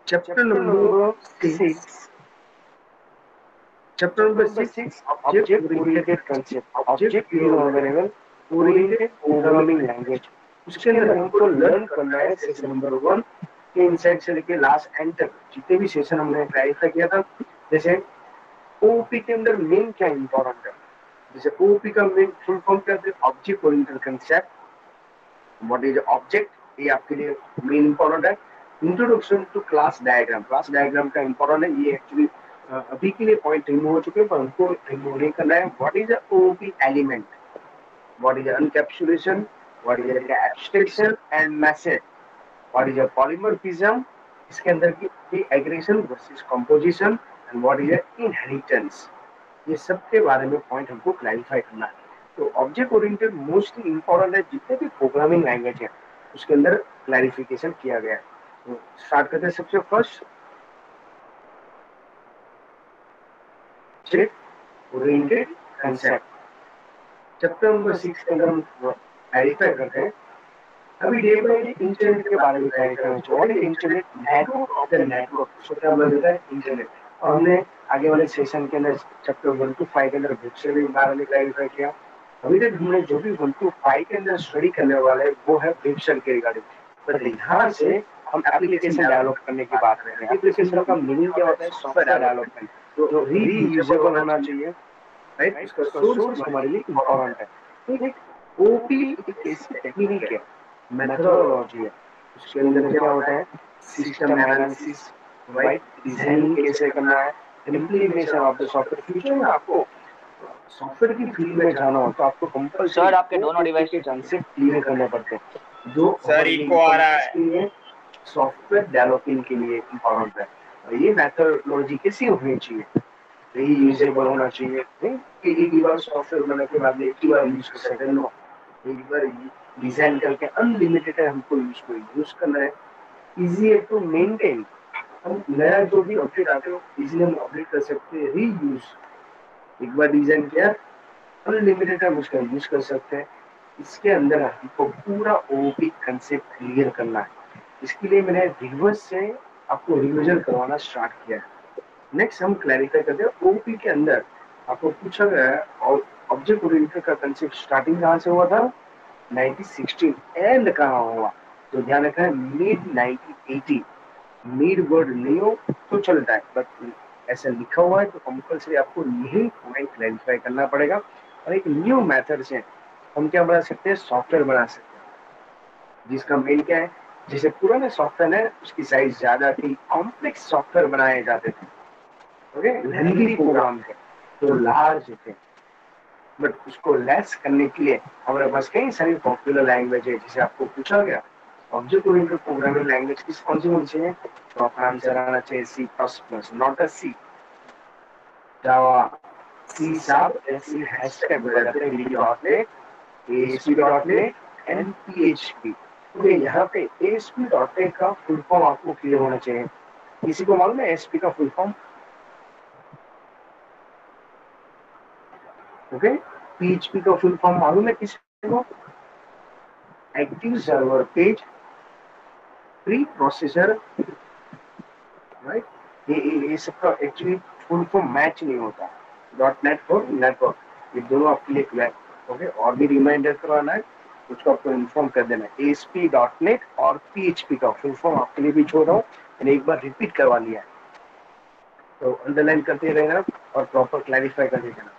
Chapter Chapter number number 6. 6. Chapter Chapter number number 6. 6. Object Object oriented oriented concept. concept. Object Object variable oriented oriented programming programming language. Language. उसके उसके अंदर अंदर हमको हमको learn learn करना करना है है सेशन सेशन नंबर नंबर 1 1 के इनसाइड से लेके लास्ट एंड तक जितने भी सेशन हमने क्लैरिफाई किया था। जैसे ओपी के अंदर मेन क्या इंपॉर्टेंट है, जैसे ओपी का मेन फुल फॉर्म क्या है, object oriented concept. What is object, ये आपके लिए मेन इंपॉर्टेंट है। Introduction to class diagram, class diagram का इंपॉर्टेंट है, ये एक्चुअली अभी के लिए पॉइंट रिमूव हो चुके हैं पर हमको रिमूव नहीं करना है। What is OP element, what is encapsulation, what is abstraction and message, what is polymorphism, इसके अंदर की aggregation versus composition and what is inheritance, ये सब के बारे में पॉइंट हमको क्लैरिफाई करना है। तो ऑब्जेक्ट ओरिएंटेड मोस्टली इंपॉर्टेंट है, जितने भी प्रोग्रामिंग लैंग्वेज है उसके अंदर क्लैरिफिकेशन किया गया है। तो स्टार्ट करते हैं सबसे first object oriented concept. Chapter number 6 के अंदर हम क्लैरिफाई करते हैं। अभी डे बाय डे इंटरनेट के बारे में क्लैरिफाई करना चाहिए। What is internet, network of the network, उसको क्या बोला जाता है, इंटरनेट। और हमने आगे वाले सेशन के अंदर चैप्टर 1 to 5 के अंदर बुक से भी बारे में क्लैरिफाई किया। अभी तक हमने जो भी 1 to 5 के अंदर स्टडी करने वाले हैं वो है वेबसाइट के रिगार्डिंग, बट यहाँ से हम एप्लीकेशन डेवलप करने की बात कर रहे हैं। एप्लीकेशन का मीनिंग क्या होता है, सॉफ्टवेयर डेवलपमेंट जो रीयूजेबल होना चाहिए, राइट। उसका उसका सोर्स सोर्स हमारे हमारे लिए लिए इंपॉर्टेंट इम्पोर्टेंट है। है। ठीक, ओपी ओपी एक एक ऐसी ऐसी टेक्निक टेक्निक है, है, मेथडोलॉजी मेथोडोलॉजी है। है। उसके उसके अंदर अंदर क्या क्या होता होता है, है, system system analysis, analysis, right, right, designing designing कैसे कैसे करना करना है, है, implementation implementation of of the the software. Software. Future future में में आपको आपको सॉफ्टवेयर की फील्ड फील्ड में में जाना जाना हो हो तो तो आपको आपको कंपलसरी कंपलसरी आपके दोनों ओपी डिवाइस के कंसेप्ट कॉन्सेप्ट क्लियर क्लियर करने करने पड़ते पड़ते हैं, हैं। जो सर हमारे लिए इको आ रहा इंफॉर्मेशन है। के लिए सॉफ्टवेयर डेवलपिंग के लिए इंपॉर्टेंट है। और ये मेथडोलॉजी कैसी होनी चाहिए, रीयूजेबल होना चाहिए, नहीं कि एक ही बार सॉफ्टवेयर बनाने के बाद एक ही बार यूज कर सकते हैं, नो, एक बार डिजाइन करके अनलिमिटेड है हमको यूज करना है। इजी है टू मेंटेन, हम नया जो भी अपडेट आते हो इजीली हम अपडेट कर सकते हैं। रीयूज, एक बार डिजाइन किया अनलिमिटेड टाइम उसका यूज कर सकते हैं। इसके अंदर हमको पूरा ओपी कंसेप्ट क्लियर करना है। इसके लिए मैंने रिवर्स से आपको रिविजन करवाना स्टार्ट किया है। नेक्स्ट हम क्लैरिफाई करते हैं ओपी के अंदर आपको पूछा गया है और ऑब्जेक्ट ओरिएंटेड का कंसेप्ट स्टार्टिंग कहाँ से हुआ था, 1916, एंड कहाँ हुआ, तो ध्यान रखना है मिड 1980। मिड वर्ड नहीं हो तो चलता है, बट ऐसा लिखा हुआ है तो कंपल्सरी आपको यही पॉइंट क्लैरिफाई करना पड़ेगा। और एक न्यू मेथड से हम क्या बना सकते हैं, सॉफ्टवेयर बना सकते हैं, जिसका मेन क्या है, जैसे पुराने सॉफ्टवेयर है उसकी साइज ज्यादा थी, कॉम्प्लेक्स सॉफ्टवेयर बनाए जाते थे, ओके, लेंथी प्रोग्राम थे तो लार्ज थे, बट उसको लेस करने के लिए हमारे पास कई सारी पॉपुलर लैंग्वेज है। जैसे आपको पूछा गया ऑब्जेक्ट ओरिएंटेड प्रोग्रामिंग लैंग्वेज किस कौन सी है, तो आपका आंसर आना चाहिए C plus plus, not a C, Java, C sharp, ऐसी हैशटैग बोला जाता है, V dot net, ASP dot net and PHP. Okay, यहाँ पे एएसपी डॉट नेट का फुल फॉर्म आपको क्लियर होना चाहिए। किसी को मालूम है एएसपी का फुल फॉर्म, ओके, पीएचपी का फुल फॉर्म मालूम है किसी को, active server page preprocessor, right. ये सबका एक्चुअली फुल फॉर्म मैच नहीं होता। डॉट नेट और नेटवर्क ये दोनों आपके लिए क्लियर, ओके, और भी रिमाइंडर करवाना है उसको आपको इन्फॉर्म कर देना है। एएसपी डॉट नेट और पीएचपी का फुल फॉर्म आपके लिए भी छोड़ रहा हूँ, मैंने एक बार रिपीट करवा लिया है, तो अंडरलाइन करते रहना और प्रॉपर क्लैरिफाई करते रहना।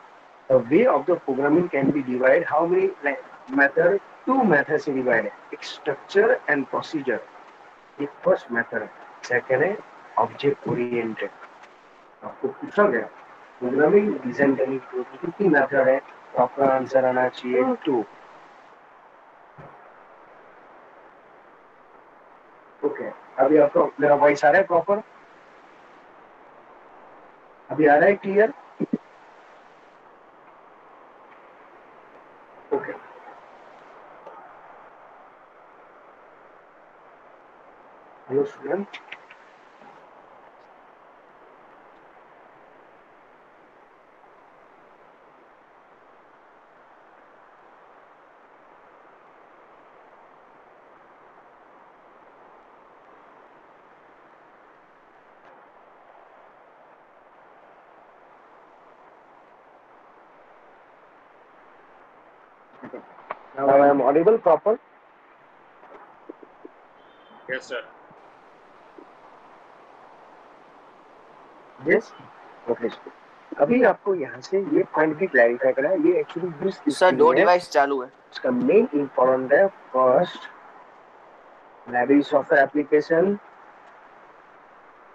The way of the programming can be divided. How many method? Two methods से divided है, एक structure and procedure। एक फर्स्ट मेथड है, सेकंड है ऑब्जेक्ट ओरिएंटेड। आपको पूछा गया प्रोग्रामिंग डिजाइन करने की कितनी मेथड है, तो आपका आंसर आना चाहिए टू। ओके, अभी आपको मेरा वॉइस आ रहा है प्रॉपर, अभी आ रहा है clear, okay. Hello student, Now I am audible proper? Yes, sir. Yes? Okay. अभी आपको यहाँ से ये पॉइंट भी क्लैरिफाई करना है, ये एक्चुअली यूज सर किसके 2 लिए है? डिवाइस चालू है। इसका मेन इंपॉर्टेंट है first library software application,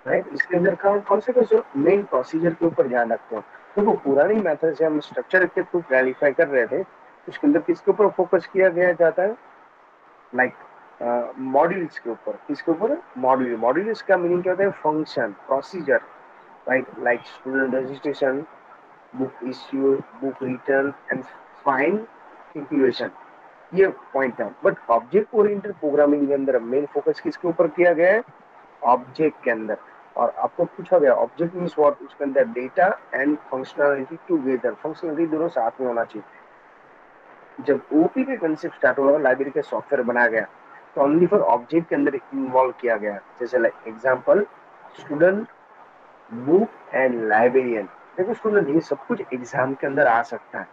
right? इसके अंदर कौन से मेन प्रोसीजर के ऊपर ध्यान रखते हैं। तो वो पुरानी मेथड से हम स्ट्रक्चर के थ्रू क्लैरिफाई कर रहे थे, उसके अंदर किसके ऊपर फोकस किया गया जाता है? लाइक मॉड्यूल्स के ऊपर। किसके ऊपर? मॉड्यूल। मॉड्यूल्स का मीनिंग क्या होता है? Function, procedure, right? Like student registration, book issue, book return and fine calculation, ये पॉइंट है। बट ऑब्जेक्ट ओरिएंटेड प्रोग्रामिंग के अंदर मेन फोकस किसके ऊपर किया गया है? ऑब्जेक्ट के अंदर। और आपको पूछा गया ऑब्जेक्ट मींस व्हाट, उसके अंदर data and functionality together, functionality दोनों साथ में होना चाहिए। जब ओपी के कंसेप्ट स्टार्ट हुआ, लाइब्रेरी का सॉफ्टवेयर बनाया गया, तो ओनली फॉर ऑब्जेक्ट के अंदर इन्वॉल्व किया गया। जैसे like example student, book and librarian. देखो स्टूडेंट, ये सब कुछ एग्जाम के अंदर आ सकता है,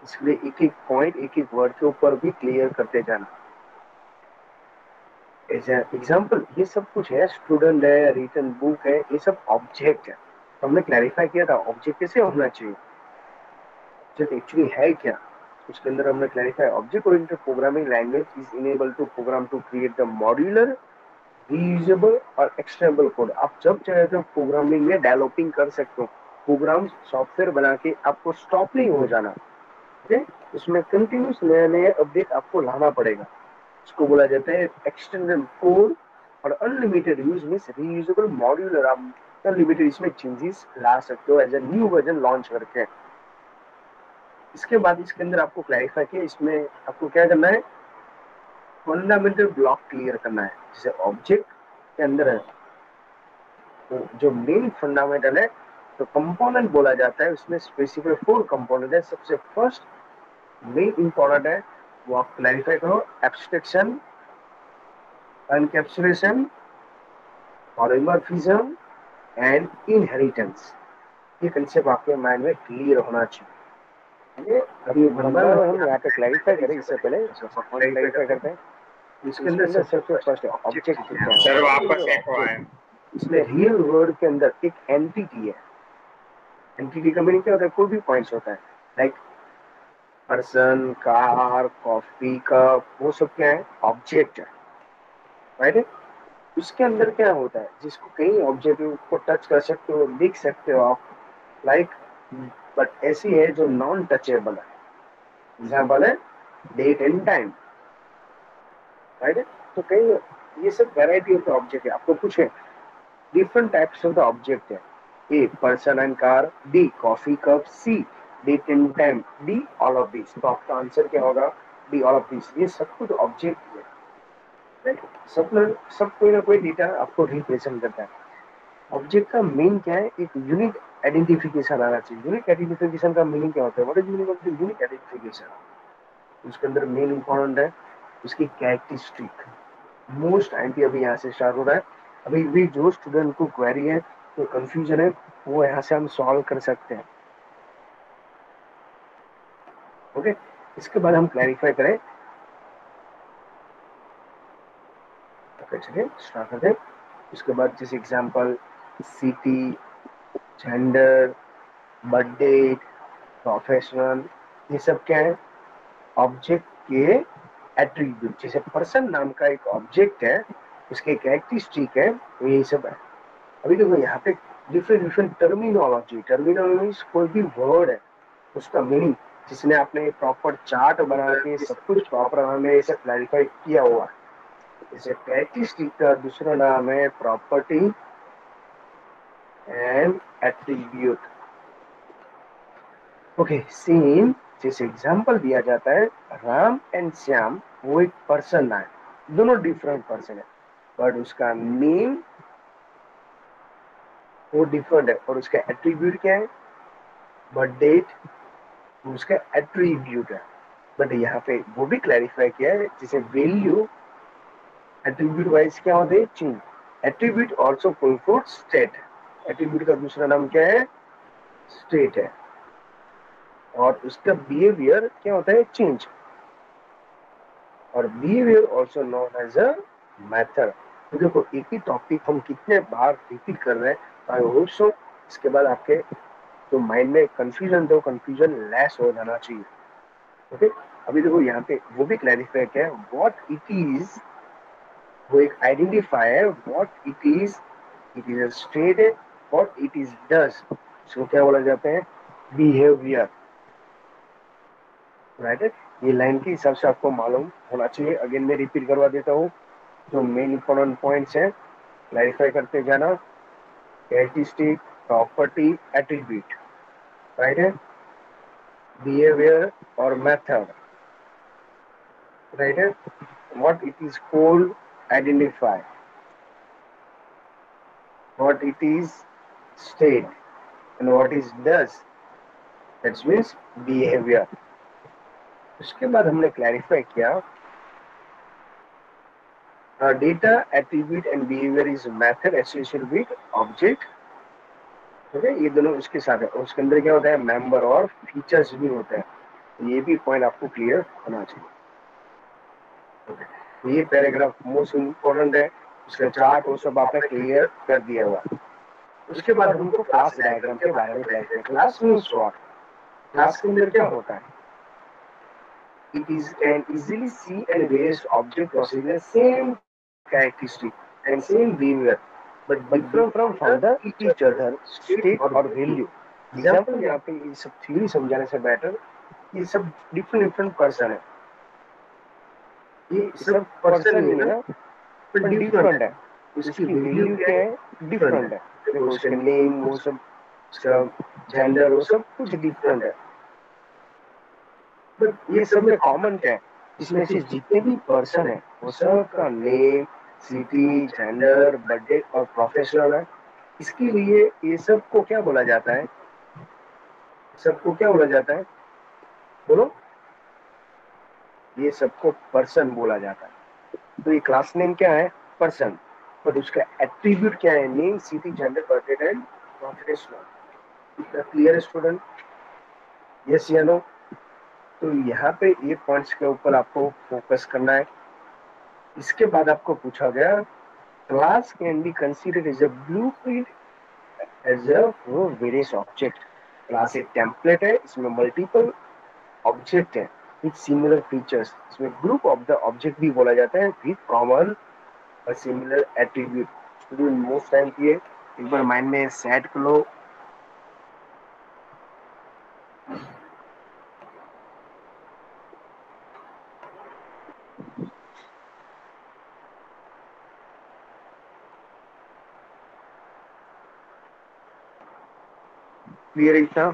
इसलिए एक एक पॉइंट, एक एक वर्ड के ऊपर भी क्लियर करते जाना। एग्जाम्पल ये सब कुछ है, स्टूडेंट है, रिटर्न बुक है, ये सब ऑब्जेक्ट है। तो हमने क्लैरिफाई किया था ऑब्जेक्ट कैसे होना चाहिए, ऑब्जेक्ट एक्चुअली है क्या। उसके अंदर हमने clarify, object oriented programming language is enable to program to create the modular, reusable और एक्सटेंडेबल कोड। आप जब चाहे तो प्रोग्रामिंग में डेवलपिंग कर सकते हो, प्रोग्राम सॉफ्टवेयर बना के आपको स्टॉप नहीं हो जाना, ओके? उसमें कंटिन्यूस नए नए अपडेट आपको लाना पड़ेगा। इसको बोला जाता है एक्सटेंडेड कोड। और unlimited use means reusable modular, आप अनलिमिटेड इसमें चेंजेस ला सकते हो as a new version launch करके। इसके बाद इसके अंदर आपको क्लैरिफाई किया, इसमें आपको क्या करना है? फंडामेंटल ब्लॉक क्लियर करना है। जैसे ऑब्जेक्ट के अंदर है तो जो मेन फंडामेंटल है, तो कंपोनेंट बोला जाता है, उसमें स्पेसिफिक 4 कंपोनेंट है। सबसे फर्स्ट मेन इंपॉर्टेंट है, वो आप क्लैरिफाई करो, abstraction, encapsulation, polymorphism and inheritance. ये कंसेप्ट आपके माइंड में क्लियर होना चाहिए। अभी नंबर हम यहाँ पे क्लैरिफाई करें, इससे पहले पॉइंट क्लैरिफाई करते हैं। इसके अंदर सबसे फर्स्ट ऑब्जेक्ट क्या सर है? वापस एको आया। इसमें रियल वर्ड के अंदर एक एंटिटी है। एंटिटी का मीनिंग क्या होता है? कोई भी पॉइंट्स होता है, like person, car, coffee cup, वो सब क्या है? ऑब्जेक्ट है, राइट? उसके अंदर क्या होता है, जिसको कई ऑब्जेक्ट को टच कर सकते हो, देख सकते हो आप, लाइक, बट ऐसी है जो नॉन टचेबल है। एग्जाम्पल है डेट एंड टाइम, राइट? तो कई ये सब वैरायटी ऑफ ऑब्जेक्ट है। आपको कुछ है different types of the object है। A person and car, b coffee cup, c date and time, d all of this. तो आपका आंसर क्या होगा? D all of this. ये सब कुछ ऑब्जेक्ट है, सब कोई ना कोई डेटा आपको रिप्रेजेंट करता है। ऑब्जेक्ट का मेन क्या है? एक यूनिक आइडेंटिफिकेशन आना चाहिए। यूनिक आइडेंटिफिकेशन का मीनिंग क्या होता है? What is meaning of the unique identification? उसके अंदर मेन इंपॉर्टेंट है उसकी कैरेक्टरिस्टिक। मोस्ट आईटी अभी यहाँ से स्टार्ट हो रहा है। अभी भी जो स्टूडेंट को क्वेरी है, तो कंफ्यूजन है, वो यहाँ से हम सॉल्व कर सकते हैं, ओके? इसके बाद हम क्लैरिफाई करें, ओके? चलिए स्टार्ट करते हैं। उसके बाद जैसे example city, gender, birthday, professional, ये सब क्या है? ऑब्जेक्ट के एट्रीब्यूट। जैसे पर्सन नाम का एक ऑब्जेक्ट है, उसके कैरेक्टरिस्टिक है, तो यही सब है। अभी देखो यहाँ पे डिफरेंट डिफरेंट टर्मिनोलॉजी। टर्मिनोलॉजी कोई भी वर्ड है, उसका मीनिंग, जिसने आपने प्रॉपर चार्ट बना के सब कुछ प्रॉपर हमें ऐसे क्लैरिफाई किया हुआ है। जैसे कैरेक्टरिस्टिक का दूसरा नाम है property and attribute, okay? Same जैसे एग्जांपल दिया जाता है, राम एंड श्याम, वो एक पर्सन है, दोनों डिफरेंट पर्सन है, बट उसका नेम वो डिफरेंट है, और उसका एट्रीब्यूट क्या है? बर्थ डेट, उसका एट्रीब्यूट है। बट यहाँ पे वो भी क्लैरिफाई किया है, जैसे वैल्यू एट्रीब्यूट वाइज क्या होते हैं? Change. Attribute also full state. Attribute का दूसरा नाम क्या है? स्टेट है, और उसका बिहेवियर क्या होता है, चेंज। और behaviour also known as a method. तो देखो एक ही टॉपिक हम कितने बार रिपीट कर रहे हैं, आई होप सो इसके बाद आपके जो माइंड में कंफ्यूजन तो कंफ्यूजन लेस हो जाना चाहिए। ओके, अभी देखो यहाँ पे वो भी क्लैरिफाई है व्हाट इट इज, वो एक आइडेंटिफाई है what it is a state है, व्हाट इट इज डज, इसको क्या बोला जाता है, बिहेवियर। राइट है, ये लाइन के हिसाब से आपको मालूम होना चाहिए। अगेन मैं रिपीट करवा देता हूँ, जो मेन इंपॉर्टेंट पॉइंट्स हैं क्लैरिफाई करते जाना। कैरेक्टरिस्टिक, प्रॉपर्टी, एट्रीब्यूट, राइट है, बिहेवियर और मेथड, राइट है, what it is called, identify, what it is state and what is does, that means behaviour. उसके बाद हमने क्लैरिफाई किया data, attribute and behaviour is method associated with object. Okay, ये दोनों उसके साथ है। उसके अंदर क्या होता है, मेंबर और फीचर्स भी होते हैं। तो ये भी पॉइंट आपको क्लियर होना चाहिए। तो ये पैराग्राफ मोस्ट इम्पोर्टेंट है, उसका चार्ट वो सब आपने क्लियर कर दिया हुआ। उसके बाद हमको क्लास डायग्राम के बारे में clarify. Class means what, class के अंदर क्या होता है, it is can easily see and various object possessing the same characteristic and same behavior but different from the each other state or value। Example यहाँ पे ये सब थ्योरी समझाने से बेटर, ये सब डिफरेंट डिफरेंट पर्सन है, ये सब पर्सन ही है ना, पर डिफरेंट है, उसकी वैल्यू क्या है, डिफरेंट है। देखो उसके नेम वो सब, उसका जेंडर वो सब कुछ डिफरेंट है, बट ये सब में कॉमन क्या है, इसमें से जितने भी पर्सन है वो सब का नेम, सिटी, जेंडर, बर्थडे और प्रोफेशनल है। इसके लिए ये सब को क्या बोला जाता है, सबको क्या बोला जाता है, बोलो, ये सबको पर्सन बोला जाता है। तो ये क्लास नेम क्या है, पर्सन, और उसका एट्रीब्यूट क्या है, name, city, gender, birthday and professional. Clear student, yes या नो? तो यहाँ पे ये पॉइंट्स के ऊपर आपको फोकस करना है। इसके बाद आपको पूछा गया class can be considered as a blueprint as a for various object. Class एक टेम्पलेट है, इसमें मल्टीपल ऑब्जेक्ट है विथ सिमिलर फीचर्स। इसमें ग्रुप ऑफ द ऑब्जेक्ट भी बोला जाता है विथ कॉमन और similar attribute. Student most time किए, एक बार माइंड में सेट कर लो। क्लियर इतना?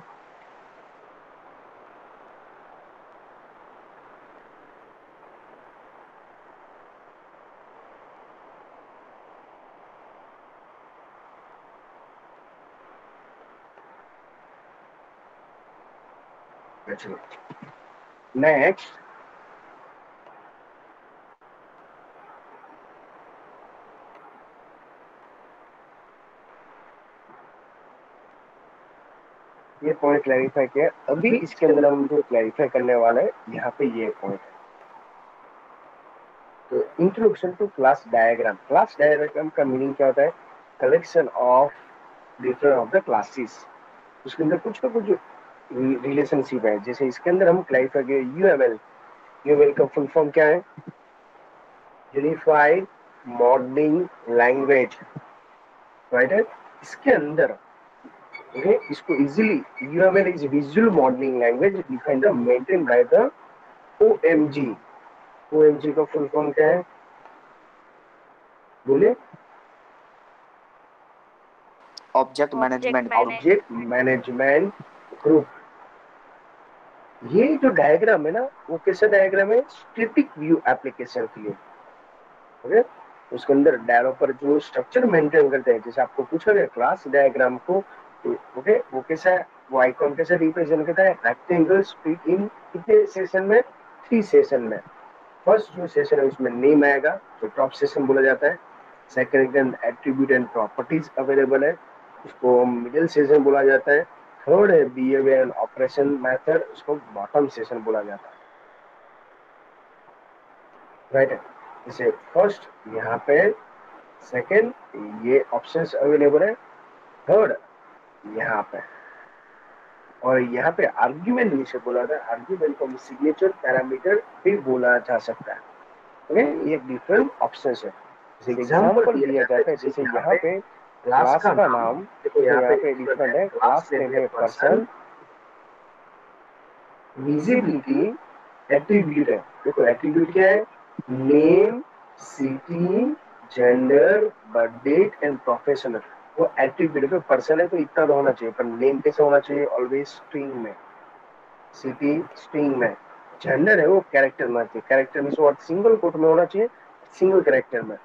नेक्स्ट, ये पॉइंट क्लैरिफाई किया। अभी इसके अंदर हम जो क्लैरिफाई करने वाले हैं यहाँ पे ये पॉइंट है। तो introduction to class diagram. Class diagram का मीनिंग क्या होता है, collection of different of the classes. उसके अंदर कुछ ना कुछ रिलेशनशिप है। जैसे इसके अंदर हम क्लैरिफाई किए यूएमएल। यूएमएल का फुल फॉर्म क्या है, यूनिफाइड मॉडलिंग लैंग्वेज, राइट है। इसके अंदर ओके, इसको easily, UML is visual modelling language defined the maintain by the OMG. OMG का फुल फॉर्म क्या है, बोले, object management. Object management group. ये जो डायग्राम है ना, वो कैसा डायग्राम है, स्टैटिक व्यू एप्लीकेशन के लिए। ओके, उसके अंदर डेवलपर जो स्ट्रक्चर मेंटेन करते हैं, जैसे आपको पूछा गया क्लास डायग्राम को, ओके वो कैसा है, वो आइकॉन कैसे रिप्रेजेंट करता है, रेक्टेंगल स्प्लिट इन कितने सेशन में, 3 सेशन में। फर्स्ट जो सेशन है उसमें नेम आएगा, जो टॉप सेशन बोला जाता है। Second attribute and properties available है, उसको मिडिल सेशन बोला जाता है। थर्ड है बिहेवियर एंड ऑपरेशन मेथड, उसको बॉटम सेशन बोला जाता है, राइट है। जैसे फर्स्ट यहाँ पे, सेकंड ये ऑप्शंस अवेलेबल है, थर्ड यहाँ पे, और यहाँ पे आर्ग्यूमेंट जिसे बोला था, आर्ग्यूमेंट को सिग्नेचर पैरामीटर भी बोला जा सकता है। ओके, ये डिफरेंट ऑप्शंस है। जैसे एग्जांपल दिया जाता है, जैसे यहाँ पे क्लास का नाम, देखो यहाँ पे डिफरेंट है, क्लास नेम है पर्सन, विजिबिलिटी एट्रीब्यूट है। देखो एट्रीब्यूट क्या है, name, city, gender, birth date and professional, वो एट्रीब्यूट है। पर्सन है तो इतना तो होना चाहिए, पर नेम कैसे होना चाहिए, ऑलवेज स्ट्रिंग में, सिटी स्ट्रिंग में, जेंडर है वो कैरेक्टर में चाहिए, कैरेक्टर में और सिंगल कोट में होना चाहिए, सिंगल कैरेक्टर में।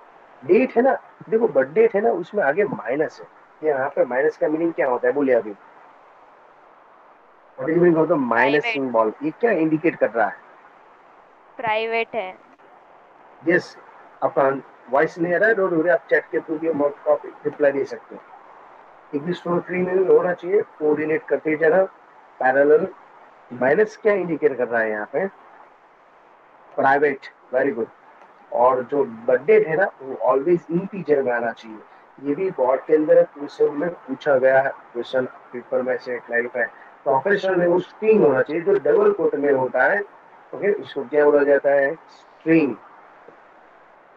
डेट है ना, देखो बर्थ डेट है ना, उसमें आगे माइनस है, यहाँ पे माइनस का मीनिंग क्या होता है बोलिए अभी, मीनिंग होता है माइनस सिंबल, ये क्या इंडिकेट कर रहा है, प्राइवेट है। यस, आपका वॉइस नहीं आ रहा है, डोंट वरी, आप चैट के थ्रू भी रिप्लाई दे सकते हैं। इंग्लिश फ्लो 3 में होना चाहिए, कोऑर्डिनेट करते जाना, पैरेलल। माइनस क्या इंडिकेट कर रहा है यहाँ पे, प्राइवेट, वेरी गुड। और जो बर्थ डेट है ना, वो ऑलवेज इंटीजर में आना चाहिए। ये भी बोर्ड के अंदर क्वेश्चन में पूछा गया है, क्वेश्चन पेपर में से क्लैरिफाई। प्रोफेशनल में वो स्ट्रिंग होना चाहिए, जो डबल कोट में होता है। ओके, इसको क्या बोला जाता है, स्ट्रिंग।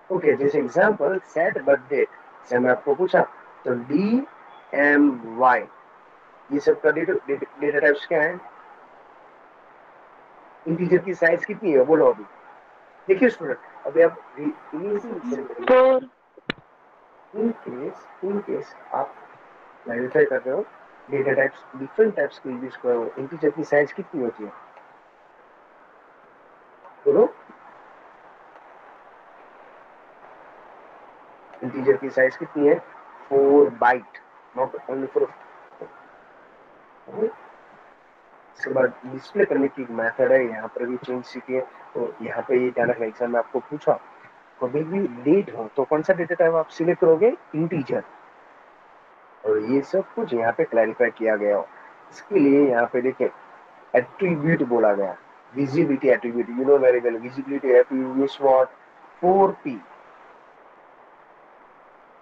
ओके, जैसे एग्जांपल सेट बर्थ डेट से मैं आपको पूछा, तो DMY, ये सब का डेटा टाइप्स क्या है, इंटीजर की साइज कितनी है बोलो अभी। देखिए स्टूडेंट, अभी आप इन केस आप वेरीफाई कर रहे हो डेटा टाइप्स, डिफरेंट टाइप्स के यूज कर रहे हो, इंटीजर की साइज कितनी होती है बोलो, इंटीजर की साइज कितनी है, 4 बाइट, नॉट ओनली फॉर। इसके बाद डिस्प्ले करने की एक मेथड है, यहाँ पर भी चेंज सीखिए। तो यहाँ पे ये ध्यान रखना, एग्जाम में आपको पूछा कभी भी डेट हो तो कौन सा डेटा टाइप आप सिलेक्ट करोगे, इंटीजर। और ये सब कुछ यहाँ पे क्लैरिफाई किया गया हो, इसके लिए यहाँ पे देखिए एट्रीब्यूट बोला गया, visibility attribute, you know very well, visibility attribute what, 4P।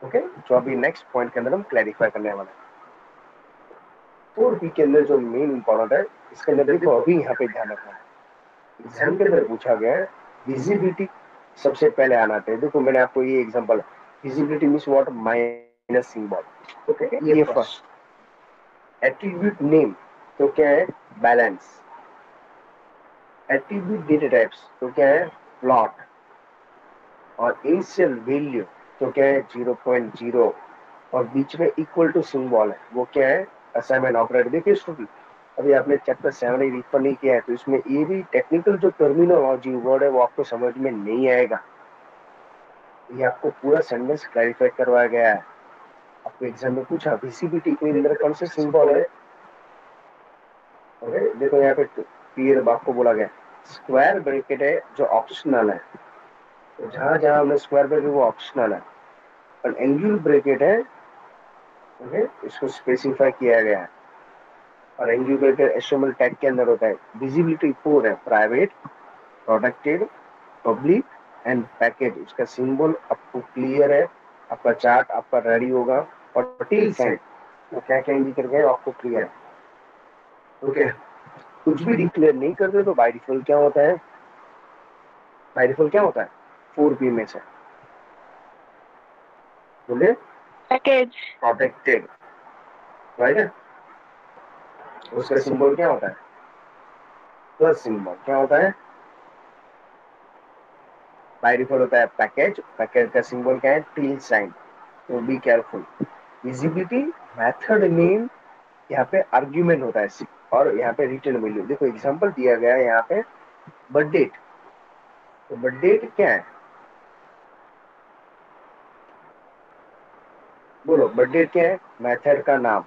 Okay, जो अभी नेक्स्ट पॉइंट के अंदर हम क्लैरिफाई करने वाले हैं। 4P के अंदर जो मेन इंपॉर्टेंट है, इसके अंदर देखो अभी यहाँ पे ध्यान रखना है, एग्जाम के अंदर पूछा गया है विजिबिलिटी सबसे पहले आना चाहिए। देखो मैंने आपको ये example, visibility means what, minus symbol. Okay, ये फर्स्ट। एट्रीब्यूट नेम तो क्या है, बैलेंस। एट्रीब्यूट डेटा टाइप्स तो क्या है, प्लॉट। और इनिशियल वैल्यू तो क्या है, 0.0, और बीच में इक्वल टू सिंबल है, वो क्या है, असाइनमेंट ऑपरेटर। देखिए स्टूडेंट, अभी आपने चैप्टर 7 रिफर नहीं किया है, तो इसमें ये भी टेक्निकल जो टर्मिनोलॉजी वर्ड है वो आपको समझ में नहीं आएगा, ये आपको पूरा सेंटेंस क्लैरिफाई करवाया गया है। आपको एग्जाम में पूछा विजिबिलिटी के अंदर कौन से सिंबल है, ओके देखो यहाँ पे क्लियर आपको बोला गया, स्क्वायर ब्रैकेट है जो ऑप्शनल है, तो जहां जहां हमने स्क्वायर ब्रैकेट वो ऑप्शनल है, और एंगुलर ब्रैकेट है, ओके इसको स्पेसिफाई किया गया है। और एंगुलर ब्रैकेट एचटीएमएल टैग के अंदर होता है। विजिबिलिटी 4 है, private, protected, public and package. उसका सिंबल आपको क्लियर है, आपका चार्ट आपका रेडी होगा, और टिल साइन वो क्या क्या इंडिकेट करेगा आपको क्लियर है। ओके, कुछ भी डिक्लेयर नहीं करते तो बाय डिफॉल्ट क्या होता है, बाय डिफॉल्ट क्या होता है, 4P में से बोले पैकेज प्रोटेक्टेड, राइट है। उसका सिंबल क्या होता है, प्लस सिंबल क्या होता है, बाय डिफॉल्ट होता है पैकेज, पैकेज का सिंबल क्या है, टिल साइन, तो be careful. Visibility method name, यहाँ पे आर्ग्यूमेंट होता है, और यहाँ पे रिटर्न वैल्यू। देखो एग्जांपल दिया गया है यहाँ पे बर्थ डेट, तो बर्थ डेट क्या है बोलो, बर्थ डेट क्या है, मेथड का नाम।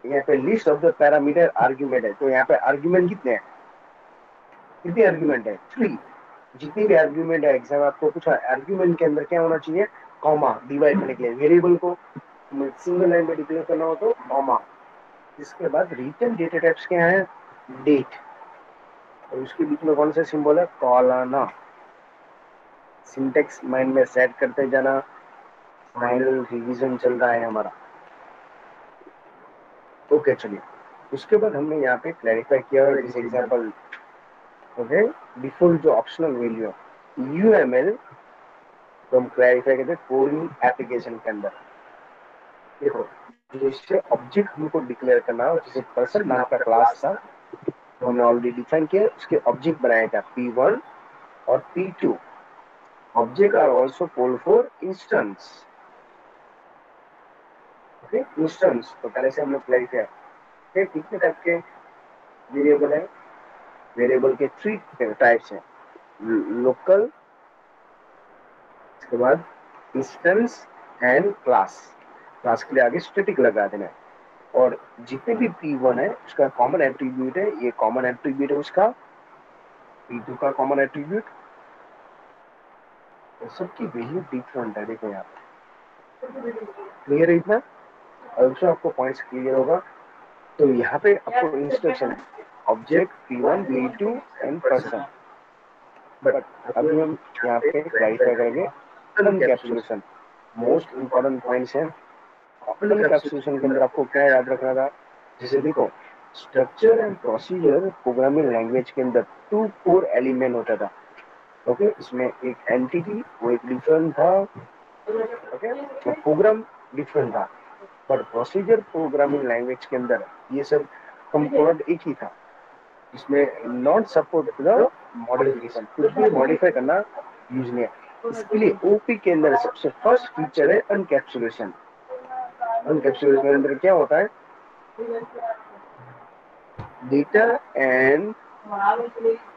यहाँ पे list of the parameter argument है, तो यहाँ पे आर्ग्यूमेंट कितने हैं, कितने आर्ग्यूमेंट है, 3। जितनी भी आर्ग्यूमेंट है, एग्जाम आपको पूछा आर्ग्यूमेंट के अंदर क्या होना चाहिए, कॉमा, डिवाइड करने के लिए वेरिएबल को सिंगल लाइन में डिक्लेयर करना हो तो कॉमा, इसके बाद रिटर्न डेटा टाइप्स क्या है, डेट, और उसके बीच में कौन सा सिंबल है, कॉलना। सिंटेक्स माइंड में सेट करते जाना, फाइनल रिवीजन चल रहा है हमारा। ओके चलिए, उसके बाद हमने यहाँ पे क्लैरिफाई किया इस एग्जांपल। ओके, डिफॉल्ट जो ऑप्शनल वैल्यू है यूएमएल, तो हम क्लैरिफाई करते हैं कोडिंग एप्लीकेशन के अंदर। देखो, जैसे ऑब्जेक्ट हमको डिक्लेयर करना हो, जैसे पर्सन नाम का क्लास था, तो हमने ऑलरेडी डिफाइन किया, उसके ऑब्जेक्ट बनाया था P1 और P2। Object are also called for instance. Okay, instance तो पहले से हमने क्लैरिफाई किया। कितने टाइप के वेरिएबल है, वेरिएबल के 3 टाइप्स हैं, लोकल, इसके बाद इंस्टेंस एंड क्लास। क्लास के लिए आगे स्टैटिक लगा देना है। और जितने भी P1 है उसका कॉमन एट्रीब्यूट है, ये कॉमन एट्रीब्यूट है उसका, P2 का कॉमन एट्रीब्यूट, तो सबकी वैल्यू डिफरेंट है। देखो यहाँ पे क्लियर है इतना, और उसमें आपको पॉइंट्स क्लियर होगा। तो यहाँ पे आपको इंस्ट्रक्शन है object P1 P2 and person. But अभी हम यहाँ पे क्लैरिफाई करेंगे अनकैप्सुलेशन। मोस्ट इंपॉर्टेंट पॉइंट्स है अनकैप्सुलेशन के अंदर। आपको क्या याद रखना था, जैसे देखो structure and procedure programming language के अंदर 2 कोर एलिमेंट होता था। ओके, इसमें एक एंटिटी वो एक डिफरेंट था, ओके, तो प्रोग्राम डिफरेंट था, पर प्रोसीजर प्रोग्रामिंग लैंग्वेज के अंदर ये सब कंपोनेंट एक ही था। इसमें नॉट सपोर्ट द मॉडिफिकेशन, कुछ भी मॉडिफाई करना यूज नहीं है। इसके लिए ओपी के अंदर सबसे फर्स्ट फीचर है अनकैप्सुलेशन। अनकैप्सुलेशन के अंदर क्या होता है, data and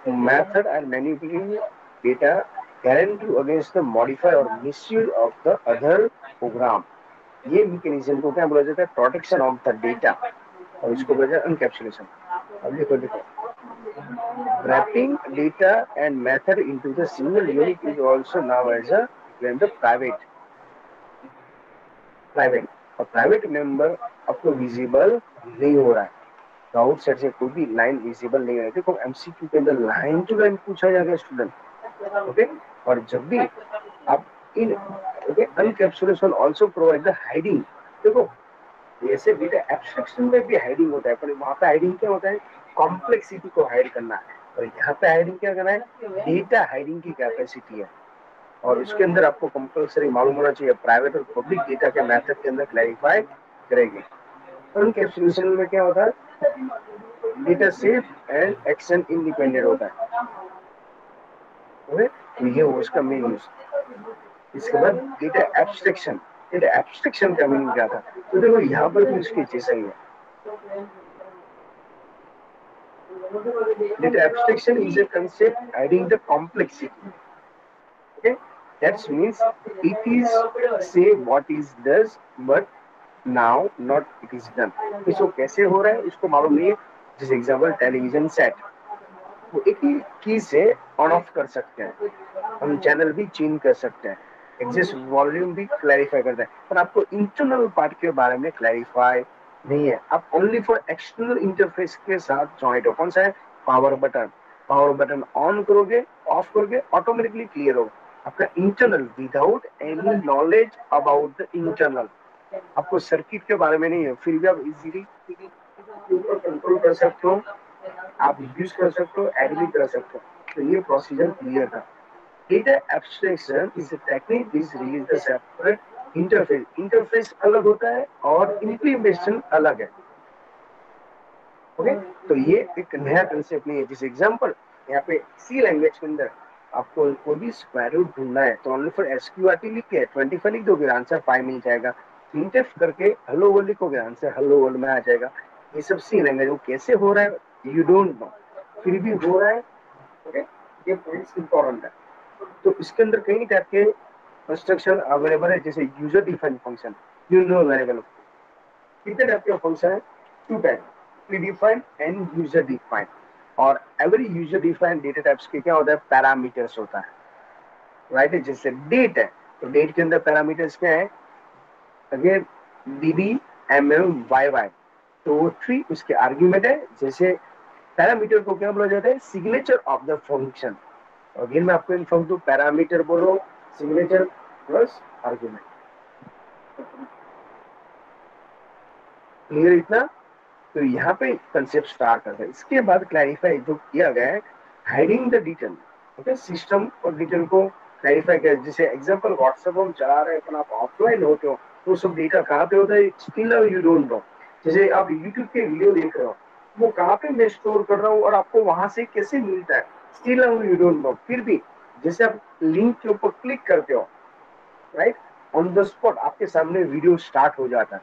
method are manipulating data guarantee against the modify or misuse of the other program। ये मैकेनिज्म को क्या बोला जाता है, प्रोटेक्शन ऑफ द डेटा, और इसको बोला जाता है अनकैप्सुलेशन। अब देखो wrapping data and method into the single unit is also now as a private। और प्राइवेट मेंबर आपको विजिबल नहीं हो रहा है, आउटसाइड से कोई भी लाइन विजिबल नहीं है। देखो एमसीक्यू के अंदर लाइन टू लाइन पूछा जाएगा स्टूडेंट, ओके। और जब भी आप in okay encapsulation also provide the hiding. देखो ऐसे डेटा एब्स्ट्रैक्शन में भी हाइडिंग होता है, पर वहां पे हाइडिंग क्या होता है, कॉम्प्लेक्सिटी को हाइड करना है, और यहाँ पे हाइडिंग क्या करना है, डेटा हाइडिंग की कैपेसिटी है। और इसके अंदर आपको कंपल्सरी मालूम होना चाहिए प्राइवेट और पब्लिक डेटा के मेथड के अंदर क्लैरिफाई करेंगे। अनकैप्सुलेशन में क्या होता है, data safe and action independent होता है, तो ये हो इसका मेन यूज। इसके बाद डेटा एब्स्ट्रैक्शन। डेटा एब्स्ट्रैक्शन का मीनिंग क्या था, तो देखो यहाँ पर भी उसके जैसा ही है। Data abstraction is a concept adding the complexity, okay, that means it is say what is does but now not it is done. इसको कैसे हो रहा है इसको मालूम नहीं है। जैसे एग्जांपल टेलीविजन सेट, वो एक ही की से ऑन ऑफ कर सकते हैं, हम चैनल भी चेंज कर सकते हैं, एग्जिस्ट वॉल्यूम भी क्लैरिफाई करते हैं, पर आपको इंटरनल पार्ट के बारे में क्लैरिफाई नहीं है। आप ओनली फॉर एक्सटर्नल इंटरफेस के साथ जॉइंट हो। कौन सा है, power button. Power button on करोगे ऑफ करोगे ऑटोमेटिकली क्लियर होगा। आपका internal without any knowledge about the internal, आपको सर्किट के बारे में नहीं है, फिर भी आप इजीली कंट्रोल कर सकते हो, आप यूज कर सकते हो, एडिट कर सकते हो। तो ये प्रोसीजर क्लियर था। Data abstraction is a technique this release the separate interface. Interface अलग होता है और इंप्लीमेंटेशन अलग है, ओके। तो ये एक नया कंसेप्ट नहीं है। जैसे एग्जांपल यहाँ पे सी लैंग्वेज के अंदर आपको कोई भी स्क्वायर रूट ढूंढना है तो ओनली फॉर एसक्यूआरटी लिख के 25 लिख दोगे, आंसर 5 मिल जाएगा। प्रिंटफ करके हेलो वर्ल्ड लिखोगे, आंसर हेलो वर्ल्ड में आ जाएगा। ये सब सी लैंग्वेज, वो कैसे हो रहा है यू डोंट नो, फिर भी हो रहा है, ओके। ये पॉइंट्स इंपॉर्टेंट है। तो इसके अंदर कई टाइप के कंस्ट्रक्शन अवेलेबल है, जैसे user defined function, you know variable. कितने टाइप के फंक्शन है, 2 type, predefined and user defined. और every user defined data types के क्या होता है, पैरामीटर्स होता है, राइट है। जैसे डेट है तो डेट के अंदर पैरामीटर्स क्या है, again DD MM Y Y, तो ट्री उसके आर्ग्यूमेंट है। जैसे पैरामीटर को क्या बोला जाता है, signature of the function. Again मैं आपको इन्फॉर्म दूं, पैरामीटर बोलो सिग्नेचर प्लस आर्ग्यूमेंट। क्लियर इतना? तो यहाँ पे कंसेप्ट स्टार्ट करते हैं। इसके बाद क्लैरिफाई जो किया गया है, hiding the detail. Okay, system और डिटेल को क्लैरिफाई किया। जैसे एग्जांपल व्हाट्सएप हम चला रहे हैं, आप ऑफलाइन होते हो तो सब डेटा कहाँ पे होता है, स्टिल यू डोंट नो। जैसे आप यूट्यूब के वीडियो देख रहे हो, वो कहाँ पे मैं स्टोर कर रहा हूँ और आपको वहां से कैसे मिलता है, स्टिल यू डोंट नो। फिर भी जैसे आप लिंक के ऊपर क्लिक करते हो, राइट, ऑन द स्पॉट आपके सामने वीडियो स्टार्ट हो जाता है।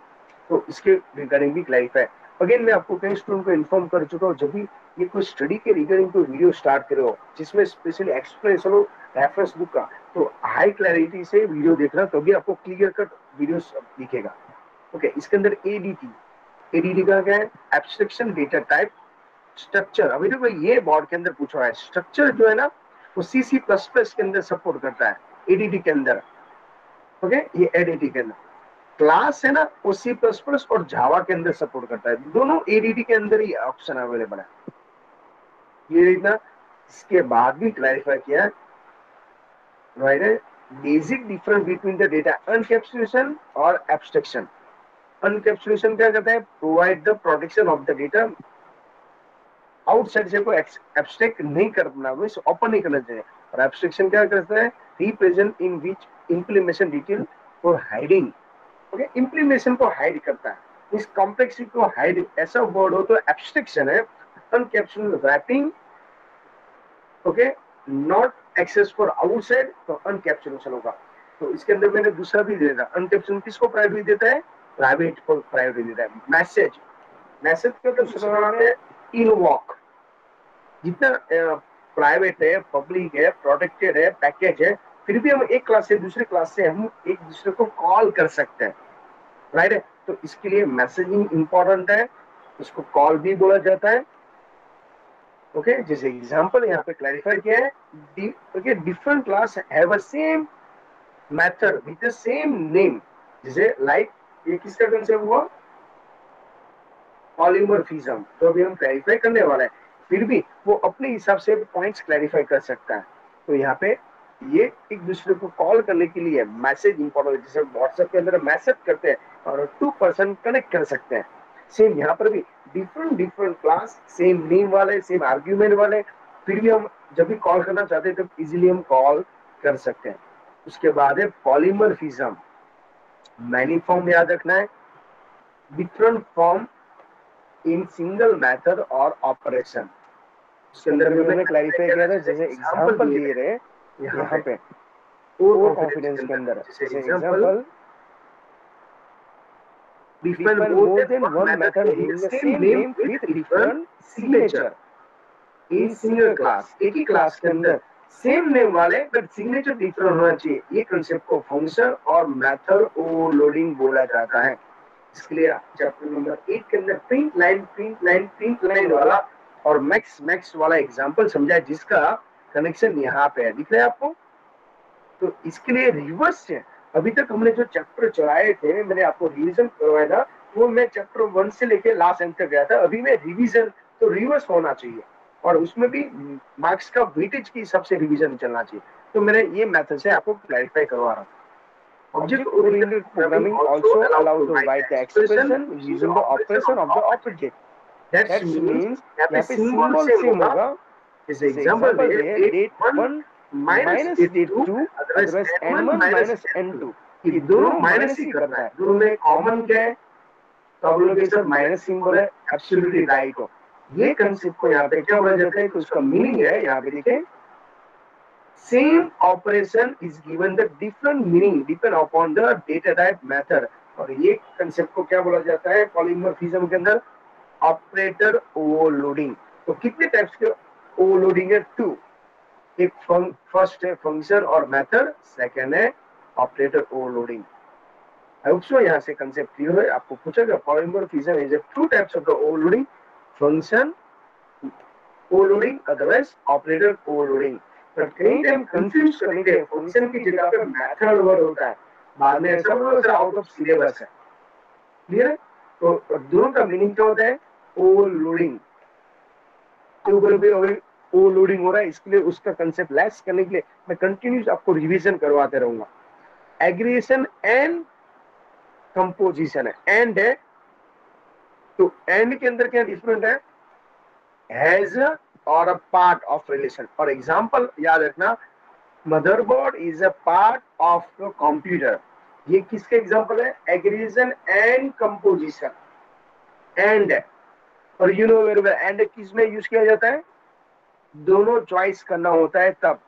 तो इसके रिगार्डिंग भी क्लैरिफाई। अगेन मैं आपको कई स्टूडेंट को इन्फॉर्म कर चुका हूँ, जब भी ये कोई स्टडी के रिगार्डिंग कोई वीडियो स्टार्ट करे हो जिसमें स्पेशली एक्सप्लेनेशन हो रेफरेंस बुक का, तो हाई क्लैरिटी से वीडियो देखना, तभी आपको क्लियर कट वीडियो दिखेगा। ओके, इसके अंदर एडीटी, एडीटी का क्या है, एब्स्ट्रैक्शन डेटा टाइप स्ट्रक्चर। अभी देखो ये बोर्ड के अंदर पूछा है, स्ट्रक्चर जो है ना वो C++ के अंदर सपोर्ट करता है एडीटी के अंदर। ओके, ये एडीटी के अंदर क्लास है ना वो C++ और जावा के अंदर सपोर्ट करता है, दोनों एडीटी के अंदर ही ऑप्शन अवेलेबल है। ये इतना। इसके बाद भी क्लैरिफाई किया है, राइट है, basic difference between the data encapsulation और एब्स्ट्रैक्शन। अनकैप्सुलेशन क्या करता है, provide the protection of the data, outside से कोई एब्स्ट्रैक्ट नहीं करना, मींस ओपन नहीं करना चाहिए। और एब्स्ट्रैक्शन क्या करता है, represent in which implementation detail for hiding. Okay, implementation को हाइड करता है, इस कॉम्प्लेक्सिटी को हाइड, ऐसा वर्ड हो तो एब्स्ट्रैक्शन है। Encapsulation wrapping, okay, not access for outside, तो अनकैप्सुलेशन होगा। तो इसके अंदर मैंने दूसरा भी दिया था, अनकैप्सुलेशन किसको प्रायोरिटी देता है, प्राइवेट को प्रायोरिटी देता है। मैसेज, मैसेज का दूसरा नाम है इनवॉक। जितना प्राइवेट है, पब्लिक है, प्रोटेक्टेड है, पैकेज है, फिर भी हम एक क्लास से दूसरे क्लास से हम एक दूसरे को कॉल कर सकते हैं, राइट है। तो इसके लिए मैसेजिंग इंपॉर्टेंट है, इसको कॉल भी बोला जाता है। ओके, जैसे एग्जांपल यहाँ पे क्लैरिफाई किया है, okay, different class have a same method with the same name. जैसे लाइक ये किसका कंसेप्ट हुआ, पॉलीमॉर्फिज्म, तो अभी हम क्लैरिफाई करने वाला है। फिर भी वो अपने हिसाब से पॉइंट्स क्लैरिफाई कर सकता है। तो यहाँ पे ये एक दूसरे को कॉल करने के लिए मैसेज इंपॉर्टेंट है। जैसे व्हाट्सएप के अंदर मैसेज करते हैं और 2 पर्सन कनेक्ट कर सकते हैं, सेम यहाँ पर भी different different class, same name वाले, सेम आर्ग्यूमेंट वाले, फिर भी हम जब भी कॉल करना चाहते हैं तब इजीली हम कॉल कर सकते हैं। उसके बाद है पॉलीमॉर्फिज्म, मैनी फॉर्म याद रखना है, different form in single method और ऑपरेशन। उसके अंदर मैंने क्लैरिफाई किया था, जैसे एग्जांपल दे रहे हैं यहाँ पे ओवर कॉन्फिडेंस के अंदर, जैसे example different more than one method having the same name with different signature in single class. एक ही क्लास के अंदर सेम नेम वाले बट सिग्नेचर डिफरेंट होना चाहिए। ये कांसेप्ट को फंक्शन और मेथड ओवरलोडिंग बोला जाता है। इसके लिए चैप्टर नंबर 8 के अंदर प्रिंट लाइन वाला और मैक्स वाला एग्जांपल समझा है, जिसका कनेक्शन यहाँ पे है, दिख रहा है आपको। तो इसके लिए रिवर्स है, अभी तक हमने जो चैप्टर चलाए थे, मैंने आपको रिवीजन करवाया था, वो मैं चैप्टर 1 से लेके लास्ट एंड तक गया था। अभी मैं रिवीजन, तो रिवर्स होना चाहिए और उसमें भी मार्क्स का वेटेज के हिसाब से रिवीजन चलना चाहिए। तो मैंने ये मेथड से आपको क्लैरिफाई करवा रहा हूँ। Object-oriented programming also allows to write the expression using the operation of the object. That means यहाँ पे symbol same होगा। जैसे एग्जांपल दे, date 1 minus date 2, otherwise n1 minus n2, ये दोनों माइनस ही करता है। दोनों में कॉमन क्या है, तो आप लोग ये सब माइनस सिंबल है, एब्सोल्युटली राइट हो। ये कंसेप्ट को यहाँ पे क्या बोला जाता है, तो उसका मीनिंग है, यहाँ पे देखिए, same operation is given the different meaning depend upon the data type method। और ये कंसेप्ट को क्या बोला जाता है पॉलीमॉर्फिज्म के अंदर, ऑपरेटर ओवरलोडिंग। तो कितने टाइप्स के ओवरलोडिंग है, 2। एक फर्स्ट है फंक्शन और मेथड, सेकंड है operator overloading. I hope so यहाँ से कंसेप्ट क्लियर है। आपको पूछा गया polymorphism is 2 types of the overloading, function overloading otherwise operator overloading. But कहीं टाइम कंफ्यूज करने के लिए फंक्शन की जगह पे मेथड वर्ड होता है, बाद में ऐसा बोलो आउट ऑफ सिलेबस है, क्लियर है। तो दोनों का मीनिंग क्या होता है? ओवरलोडिंग। तो ओवरलोडिंग हो रहा है, इसके लिए उसका कंसेप्ट लेस करने के लिए मैं कंटिन्यूस आपको रिवीजन करवाते रहूंगा। एग्रीगेशन एंड कंपोजिशन है, एंड है, तो एंड के अंदर क्या डिफरेंट है? हैज और अ पार्ट ऑफ रिलेशन। और एग्जांपल याद रखना, motherboard is a part of the computer. ये किसके एग्जांपल है? Aggregation and composition. एंड है, और you know very well and किस में यूज किया जाता है? दोनों चॉइस करना होता है तब।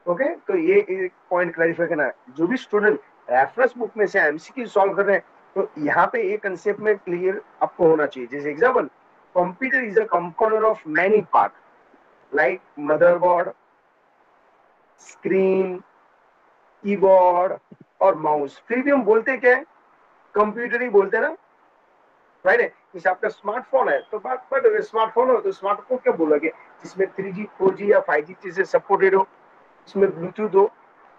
ओके, तो ये एक पॉइंट क्लैरिफाई करना है। जो भी स्टूडेंट रेफरेंस बुक में से एमसीक्यू सॉल्व कर रहे हैं, तो यहाँ पे ये कंसेप्ट में क्लियर आपको होना चाहिए। जैसे example, computer is a component of many part like motherboard, screen, keyboard और माउस। फिर भी हम बोलते क्या है? कंप्यूटर ही बोलते हैं ना, राइट है? जैसे आपका स्मार्टफोन है, तो बात बट स्मार्टफोन हो तो स्मार्टफोन क्या बोलोगे? जिसमें 3G 4G या 5G चीजें सपोर्टेड हो, इसमें ब्लूटूथ हो,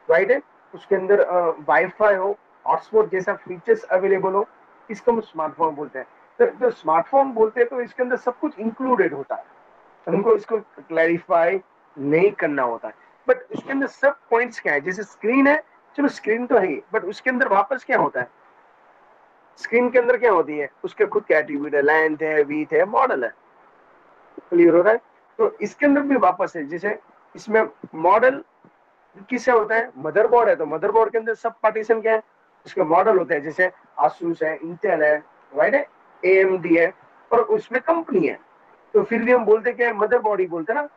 राइट है, उसके अंदर वाईफाई हो, हॉटस्पॉट जैसा फीचर्स अवेलेबल हो, इसको हम स्मार्टफोन बोलते हैं। तो जो स्मार्टफोन बोलते हैं तो इसके अंदर सब कुछ इंक्लूडेड होता है, हमको इसको क्लैरिफाई नहीं करना होता है। बट उसके अंदर सब पॉइंट्स क्या है? जैसे स्क्रीन है, चलो स्क्रीन तो है ही, बट उसके अंदर वापस क्या होता है? स्क्रीन के अंदर क्या होती है? उसके खुद के एट्रीब्यूट है, लेंथ है, विड्थ है, मॉडल है। क्लियर हो रहा है? तो इसके अंदर भी वापस है, जैसे इसमें मॉडल किससे होता है? मदरबोर्ड है, तो मदरबोर्ड के अंदर सब पार्टीशन क्या है? उसके मॉडल होते हैं, जैसे आसूस है, इंटेल है, राइट है, AMD है, और उसमें कंपनी है। तो फिर भी हम बोलते क्या है? मदरबोर्ड ही बोलते ना।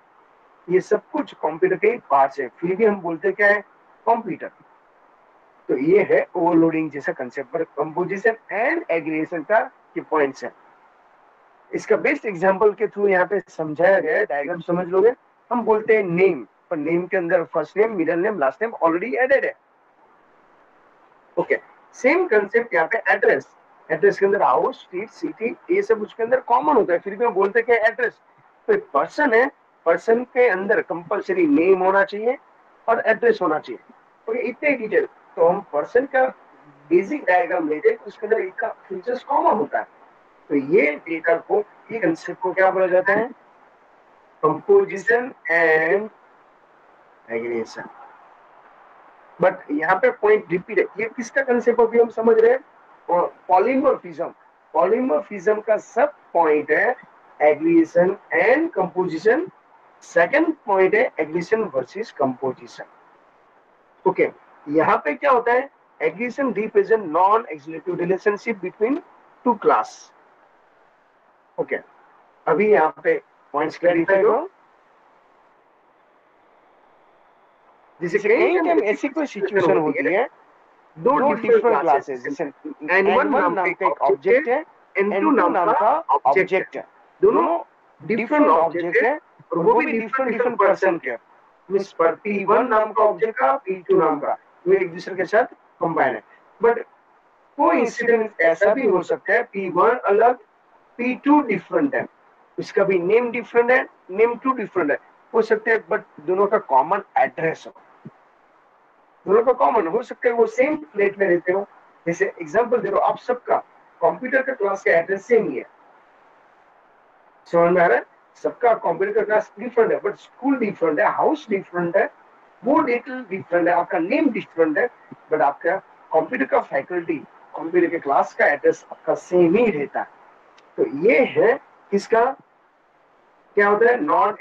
ये सब कुछ कंप्यूटर के पार्ट्स है, फिर भी हम बोलते क्या है? कंप्यूटर। तो ये है ओवरलोडिंग जैसा कंसेप्ट, पर कंपोजिशन एंड एग्रीगेशन का ये पॉइंट्स है। इसका बेस्ट एग्जांपल के थ्रू यहाँ पे समझाया गया है, डायग्राम समझ लोगे। हम बोलते हैं नेम, पर नेम के अंदर first name, middle name, last name already added है। ओके, सेम कंसेप्ट यहाँ पे एड्रेस। एड्रेस के अंदर हाउस, स्ट्रीट, सिटी, ये सब उसके अंदर कॉमन होता है, फिर भी हम बोलते हैं एड्रेस। तो एक पर्सन है, पर्सन के अंदर कंपलसरी नेम होना चाहिए और एड्रेस होना चाहिए। ओके, इतने डिटेल। तो हम पर्सन का बेसिक डायग्राम लेते हैं, उसके अंदर एक का फीचर्स कॉमन होता है। तो ये डेटा को, ये कंसेप्ट को क्या बोला जाता है? Composition and aggregation. बट यहाँ पे पॉइंट रिपीट है, ये किसका कंसेप्ट अभी हम समझ रहे हैं? पॉलीमॉर्फिज्म। पॉलीमॉर्फिज्म का सब पॉइंट है aggregation and composition. Second point है एग्रीगेशन वर्सेस कंपोजिशन। ओके, यहाँ पे क्या होता है? Aggregation represent non exclusive relationship between two class. Okay, अभी यहाँ पे पॉइंट्स क्लैरिफाई करो। जैसे कहीं टाइम ऐसी कोई सिचुएशन होती है, दो डिफरेंट क्लासेस, जैसे N1 नाम का एक ऑब्जेक्ट है, N2 नाम का ऑब्जेक्ट है, दोनों डिफरेंट ऑब्जेक्ट है, और वो भी डिफरेंट डिफरेंट पर्सन के। मींस पर P1 नाम का ऑब्जेक्ट का, P2 नाम का, वो एक दूसरे के साथ कंबाइन है। बट कोई इंसिडेंट ऐसा भी हो सकता है P1 अलग, P2 डिफरेंट है, उसका भी नेम डिफरेंट है, नेम 2 डिफरेंट है, हो सकता है, बट दोनों का कॉमन एड्रेस हो। दोनों का कॉमन हो सकता है वो सेम प्लेट में रहते हो। जैसे एग्जांपल दे रहा हूं, आप सबका कंप्यूटर का क्लास का एड्रेस सेम ही है, समझ में आ रहा है? सबका कंप्यूटर का क्लास डिफरेंट है, बट स्कूल डिफरेंट है, हाउस डिफरेंट है, वो डिटेल डिफरेंट है, आपका नेम डिफरेंट है, बट आपका कंप्यूटर का फैकल्टी, कंप्यूटर के क्लास का एड्रेस आपका सेम ही रहता है। तो ये है इसका क्या होता है? Non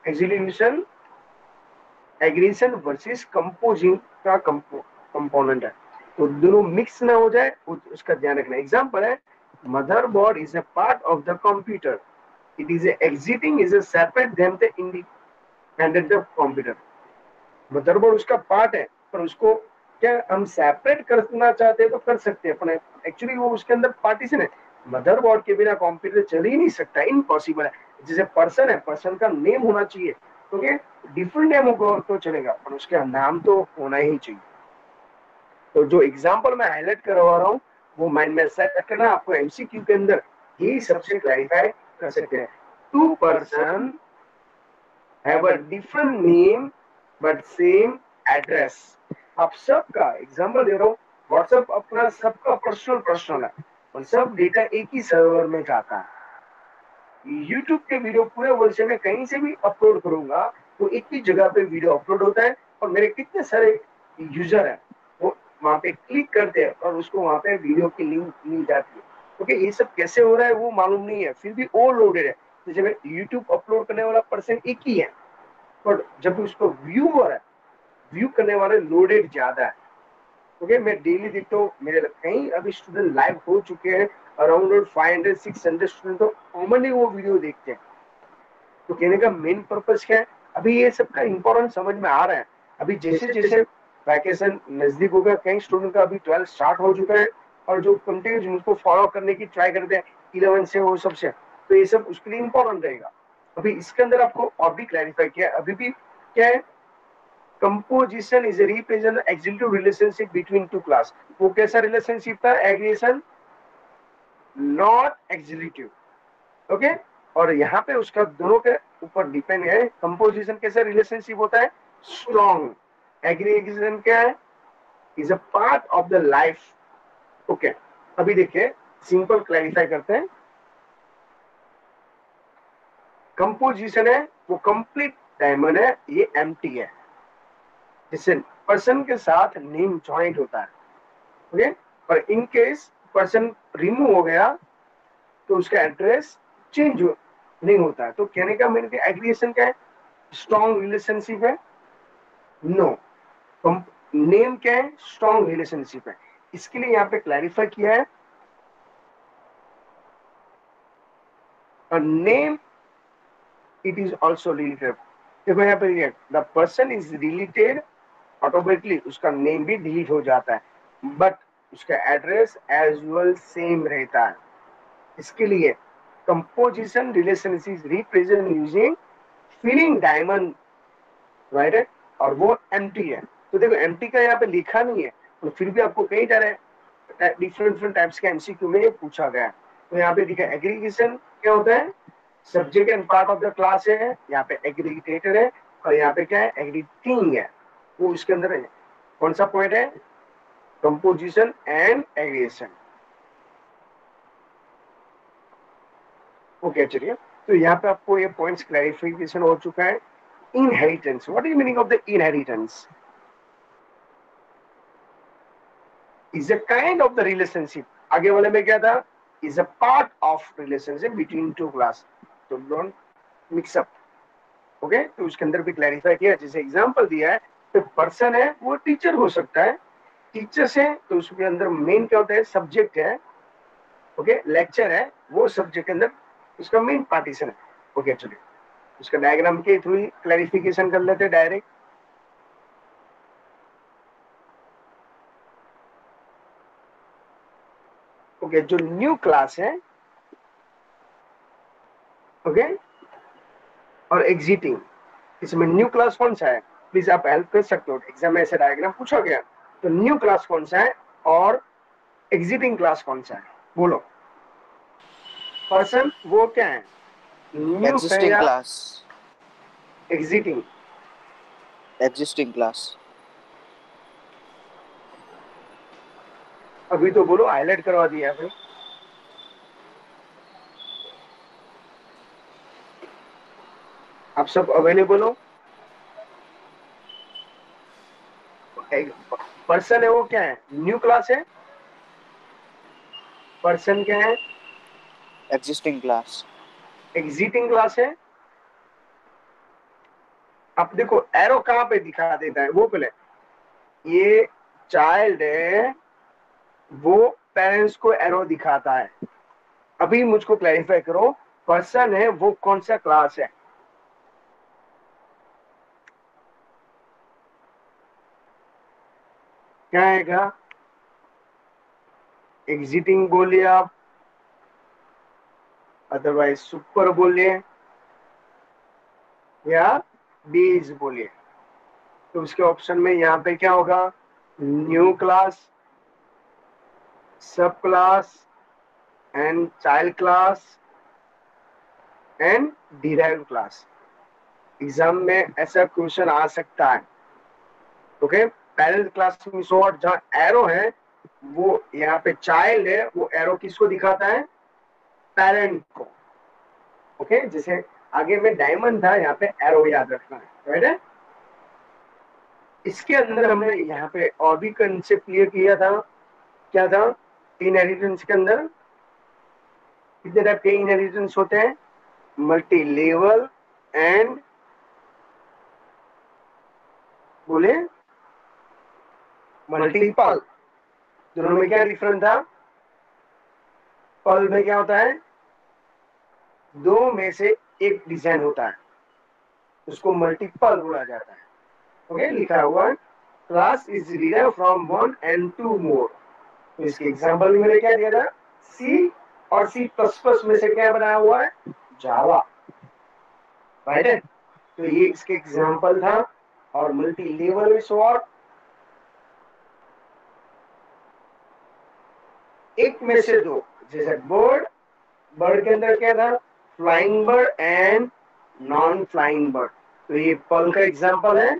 exclusive aggregation versus composing का कंपोनेंट है, तो दोनों मिक्स ना हो जाए, उसका ध्यान रखना। एग्जांपल है, motherboard is a part of the computer, it is existing is a separate then the independent of computer. Motherboard उसका पार्ट है, पर उसको क्या हम सेपरेट करना चाहते हैं तो कर सकते हैं, अपने एक्चुअली वो उसके अंदर पार्टीशन है। मदरबोर्ड के बिना कंप्यूटर चल ही नहीं सकता, इम्पॉसिबल है। जैसे पर्सन है, पर्सन का नेम होना चाहिए, तो क्या डिफरेंट नेम होगा तो चलेगा, पर उसका नाम तो होना ही चाहिए। तो जो एग्जांपल मैं हाईलाइट करवा रहा हूँ, वो माइंड में सेट करना, आपको एमसीक्यू के अंदर ये सबसे क्लैरिफाई कर सकते हैं। Two person have a different name but same address. आप सबका एग्जांपल दे रहा हूँ, व्हाट्सएप अपना सबका पर्सनल है, और सब डेटा एक ही सर्वर में जाता है। YouTube के वीडियो पूरे वर्ल्ड से मैं कहीं से भी अपलोड करूंगा तो एक ही जगह पे वीडियो अपलोड होता है और मेरे कितने सारे यूजर हैं वो वहां पे क्लिक करते हैं और उसको वहां पे वीडियो की लिंक मिल जाती है। ओके, ये सब कैसे हो रहा है वो मालूम नहीं है, फिर भी ओवरलोडेड है। जैसे मैं YouTube अपलोड करने वाला पर्सन एक ही है, पर जब उसको व्यू हो रहा है, व्यू करने वाले लोडेड ज्यादा है। ओके, मैं डेली देखता हूँ, मेरे कई अभी स्टूडेंट लाइव हो चुके हैं, अराउंड 500-600 स्टूडेंट तो कॉमनली वो वीडियो देखते हैं। तो कहने का मेन पर्पस क्या है, अभी ये सब का इम्पोर्टेंस समझ में आ रहा है। अभी जैसे जैसे वैकेशन नजदीक होगा, कई स्टूडेंट का अभी 12 स्टार्ट हो चुका है और जो कंटिन्यूस मुझको फॉलो करने की ट्राई करते हैं 11 से वो सबसे, तो ये सब उसके लिए इम्पोर्टेंट रहेगा। अभी इसके अंदर आपको और भी क्लैरिफाई किया, अभी भी क्या है, composition is A represent executive relationship between two class. वो कैसा रिलेशनशिप था, एग्रीगेशन नॉट एग्जीक्यूटिव। ओके, और यहाँ पे उसका दोनों के ऊपर डिपेंड है। कंपोजिशन कैसा रिलेशनशिप होता है, स्ट्रॉन्ग। एग्रीगेशन क्या है, is a part of the life. Okay, अभी देखिए सिंपल क्लैरिफाई करते हैं। कंपोजिशन है वो कंप्लीट डायमंड है, ये एम्प्टी है। जिससे पर्सन के साथ नेम ज्वाइंट होता है। ओके, और इन केस पर्सन रिमूव हो गया तो उसका एड्रेस चेंज नहीं होता है। तो कहने का मैंने एग्रीगेशन क्या है, स्ट्रॉन्ग रिलेशनशिप है। नो, नेम क्या है, स्ट्रॉन्ग रिलेशनशिप है। इसके लिए यहाँ पे क्लैरिफाई किया है, name it is also related. देखो यहाँ पे the person is related, automatically उसका नेम भी डिलीट हो जाता है, बट उसका एड्रेस एज वेल सेम रहता है। इसके लिए composition relationship represent using filling diamond, right, और वो एम्प्टी है। तो देखो एम्प्टी का यहाँ पे लिखा नहीं है, तो फिर भी आपको कई तरह डिफरेंट टाइप्स के एमसीक्यू में पूछा गया है। तो यहाँ पे लिखा एग्रीगेशन क्या होता है, subject and part of the class है, यहाँ पे एग्रीगेटर है, और यहाँ पे क्या है, एग्रीटिंग है, वो इसके अंदर है। कौन सा पॉइंट है, कंपोजिशन एंड एग्रीगेशन। ओके, चलिए, तो यहाँ पे आपको ये पॉइंट्स क्लैरिफिकेशन हो चुका है। Inheritance, what is meaning of the inheritance, is a kind of the relationship. आगे वाले में क्या था, is a part of relationship between two class, तो डोंट मिक्स अप। ओके, तो उसके अंदर भी क्लैरिफाई किया, जैसे एग्जांपल दिया है, तो पर्सन है वो टीचर हो सकता है, टीचर से तो उसके अंदर मेन क्या होता है, सब्जेक्ट है। ओके, लेक्चर है वो सब्जेक्ट के अंदर उसका मेन पार्टीशन है। ओके, चलिए उसका डायग्राम के थ्रू ही क्लैरिफिकेशन कर लेते डायरेक्ट। ओके, जो न्यू क्लास है, ओके, और एग्जिटिंग, इसमें न्यू क्लास कौन सा है, प्लीज आप हेल्प कर सकते हो, एग्जाम में ऐसा डायग्राम पूछा गया। तो न्यू क्लास कौन सा है और एग्जिटिंग क्लास कौन सा है, बोलो। पर्सन वो क्या है, न्यू है existing या class, एग्जिटिंग, existing class, अभी तो बोलो, हाईलाइट करवा दिया है। आप सब अवेलेबल हो। पर्सन है वो क्या है, न्यू क्लास है, पर्सन क्या है, existing class, एग्जिटिंग क्लास है। अब देखो एरो कहाँ पे दिखा देता है, वो पहले, ये चाइल्ड है, वो पेरेंट्स को एरो दिखाता है। अभी मुझको क्लैरिफाई करो, पर्सन है वो कौन सा क्लास है, क्या आएगा, एग्जिटिंग बोलिए आप, अदरवाइज सुपर बोलिए या बीज बोलिए। तो उसके ऑप्शन में यहाँ पे क्या होगा, न्यू क्लास, सब class and child class and derived class. Exam में ऐसा क्वेश्चन आ सकता है। ओके, पैरेंट क्लास में शॉर्ट जहाँ एरो है वो यहाँ पे चाइल्ड है, वो एरो किसको दिखाता है? पेरेंट को। ओके, जैसे आगे में डायमंड था, यहाँ पे एरो याद रखना है, राइट है। इसके अंदर हमने यहाँ पे और भी कंसेप्ट क्लियर किया था। क्या था? इनहेरिटेंस के अंदर कितने टाइप के इनहेरिटेंस होते हैं? मल्टी लेवल एंड, बोले, मल्टीपल। दोनों में क्या डिफरेंस था? पल में क्या होता है? दो में से एक डिजाइन होता है, उसको मल्टीपल बोला जाता है। ओके, लिखा हुआ है class is derived from one and two more. तो इसके एग्जांपल में मैंने क्या दिया था? सी और सी प्लस प्लस में से क्या बनाया हुआ है? जावा, राइट है। तो ये इसके एग्जांपल था। और मल्टी लेवल इज व्हाट? एक में से दो, जैसे बर्ड, बर्ड के अंदर क्या था? Flying bird and non flying bird. तो ये पल का एग्जांपल है।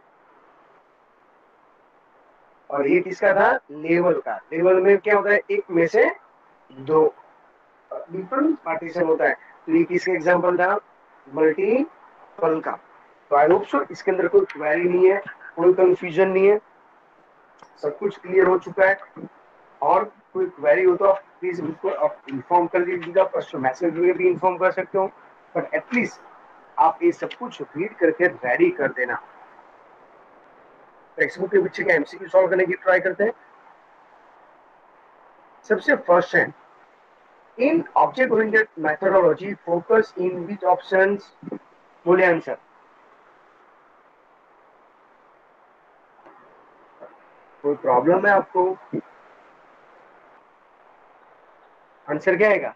और ये किसका था? लेवल का। लेवल में क्या होता है? एक में से दो, डिफरेंट पार्टीशन होता है। तो ये किसका एग्जांपल था? मल्टीपल का। तो आई होप सो इसके अंदर कोई क्वेरी नहीं है, कोई कंफ्यूजन नहीं है, सब कुछ क्लियर हो चुका है। और कोई क्वेरी हो तो आप प्लीज मुझको आप इन्फॉर्म कर दीजिएगा, पर्सनल मैसेज में भी इन्फॉर्म कर सकते हो, बट एटलीस्ट आप ये सब कुछ रीड करके रेडी कर देना। टेक्स्ट बुक के पीछे का एमसीक्यू सॉल्व करने की ट्राई करते हैं। सबसे फर्स्ट है, in object oriented methodology focus in which options? बोले आंसर। कोई प्रॉब्लम है आपको? आंसर क्या आएगा?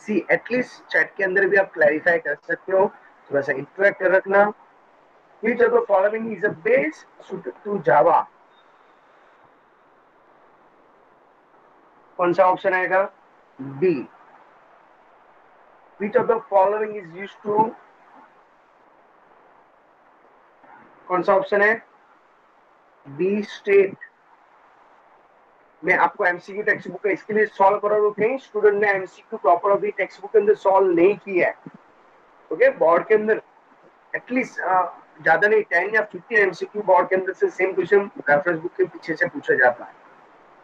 सी, एटलीस्ट चैट के अंदर भी आप क्लैरिफाई कर सकते हो, थोड़ा सा इंटरेक्ट रखना। Which of the following is a base suited to Java? कौन सा ऑप्शन आएगा? B. Which of the following is used to? कौन सा ऑप्शन है? B state. मैं आपको एमसीक्यू टेक्स्ट बुक इसके लिए सॉल्व करा रहा हूं। कहीं स्टूडेंट ने एमसीक्यू प्रॉपर अभी टेक्स्ट बुक के अंदर सॉल्व नहीं किया है। ओके, बोर्ड के अंदर एटलीस्ट ज्यादा नहीं 10 या 15 एमसीक्यू बोर्ड के अंदर से सेम क्वेश्चन रेफरेंस बुक के पीछे से पूछा जाता है।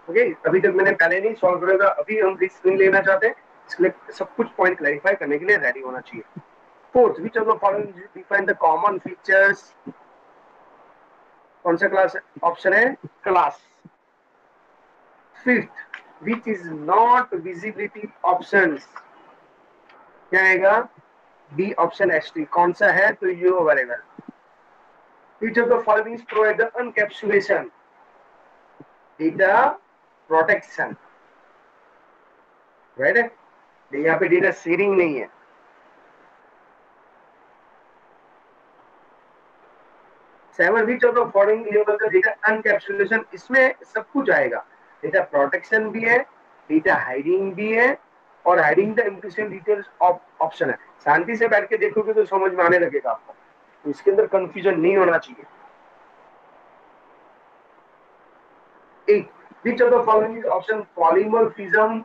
ओके, अभी तक मैंने पहले नहीं सॉल्व करेगा, अभी हम रिस्क नहीं लेना चाहते, इसलिए सब कुछ पॉइंट क्लैरिफाई करने के लिए रेडी होना चाहिए। Fourth, which of the following define the common features? कौन सा क्लास ऑप्शन है? Class. Fifth, which is not visibility options? क्या आएगा? बी ऑप्शन एस3। कौन सा है? तो यो variable. Which of the following provide the encapsulation? Data protection, right है। यहाँ पे डेटा शेयरिंग नहीं है। Seven, which of the following enable the data encapsulation? इसमें सब कुछ आएगा, डेटा प्रोटेक्शन भी है, डेटा हाइडिंग भी है, और hiding the implicit details option है। शांति से बैठ के देखोगे तो समझ में आने लगेगा आपको, तो इसके अंदर कंफ्यूजन नहीं होना चाहिए। एक, विच of the following option polymorphism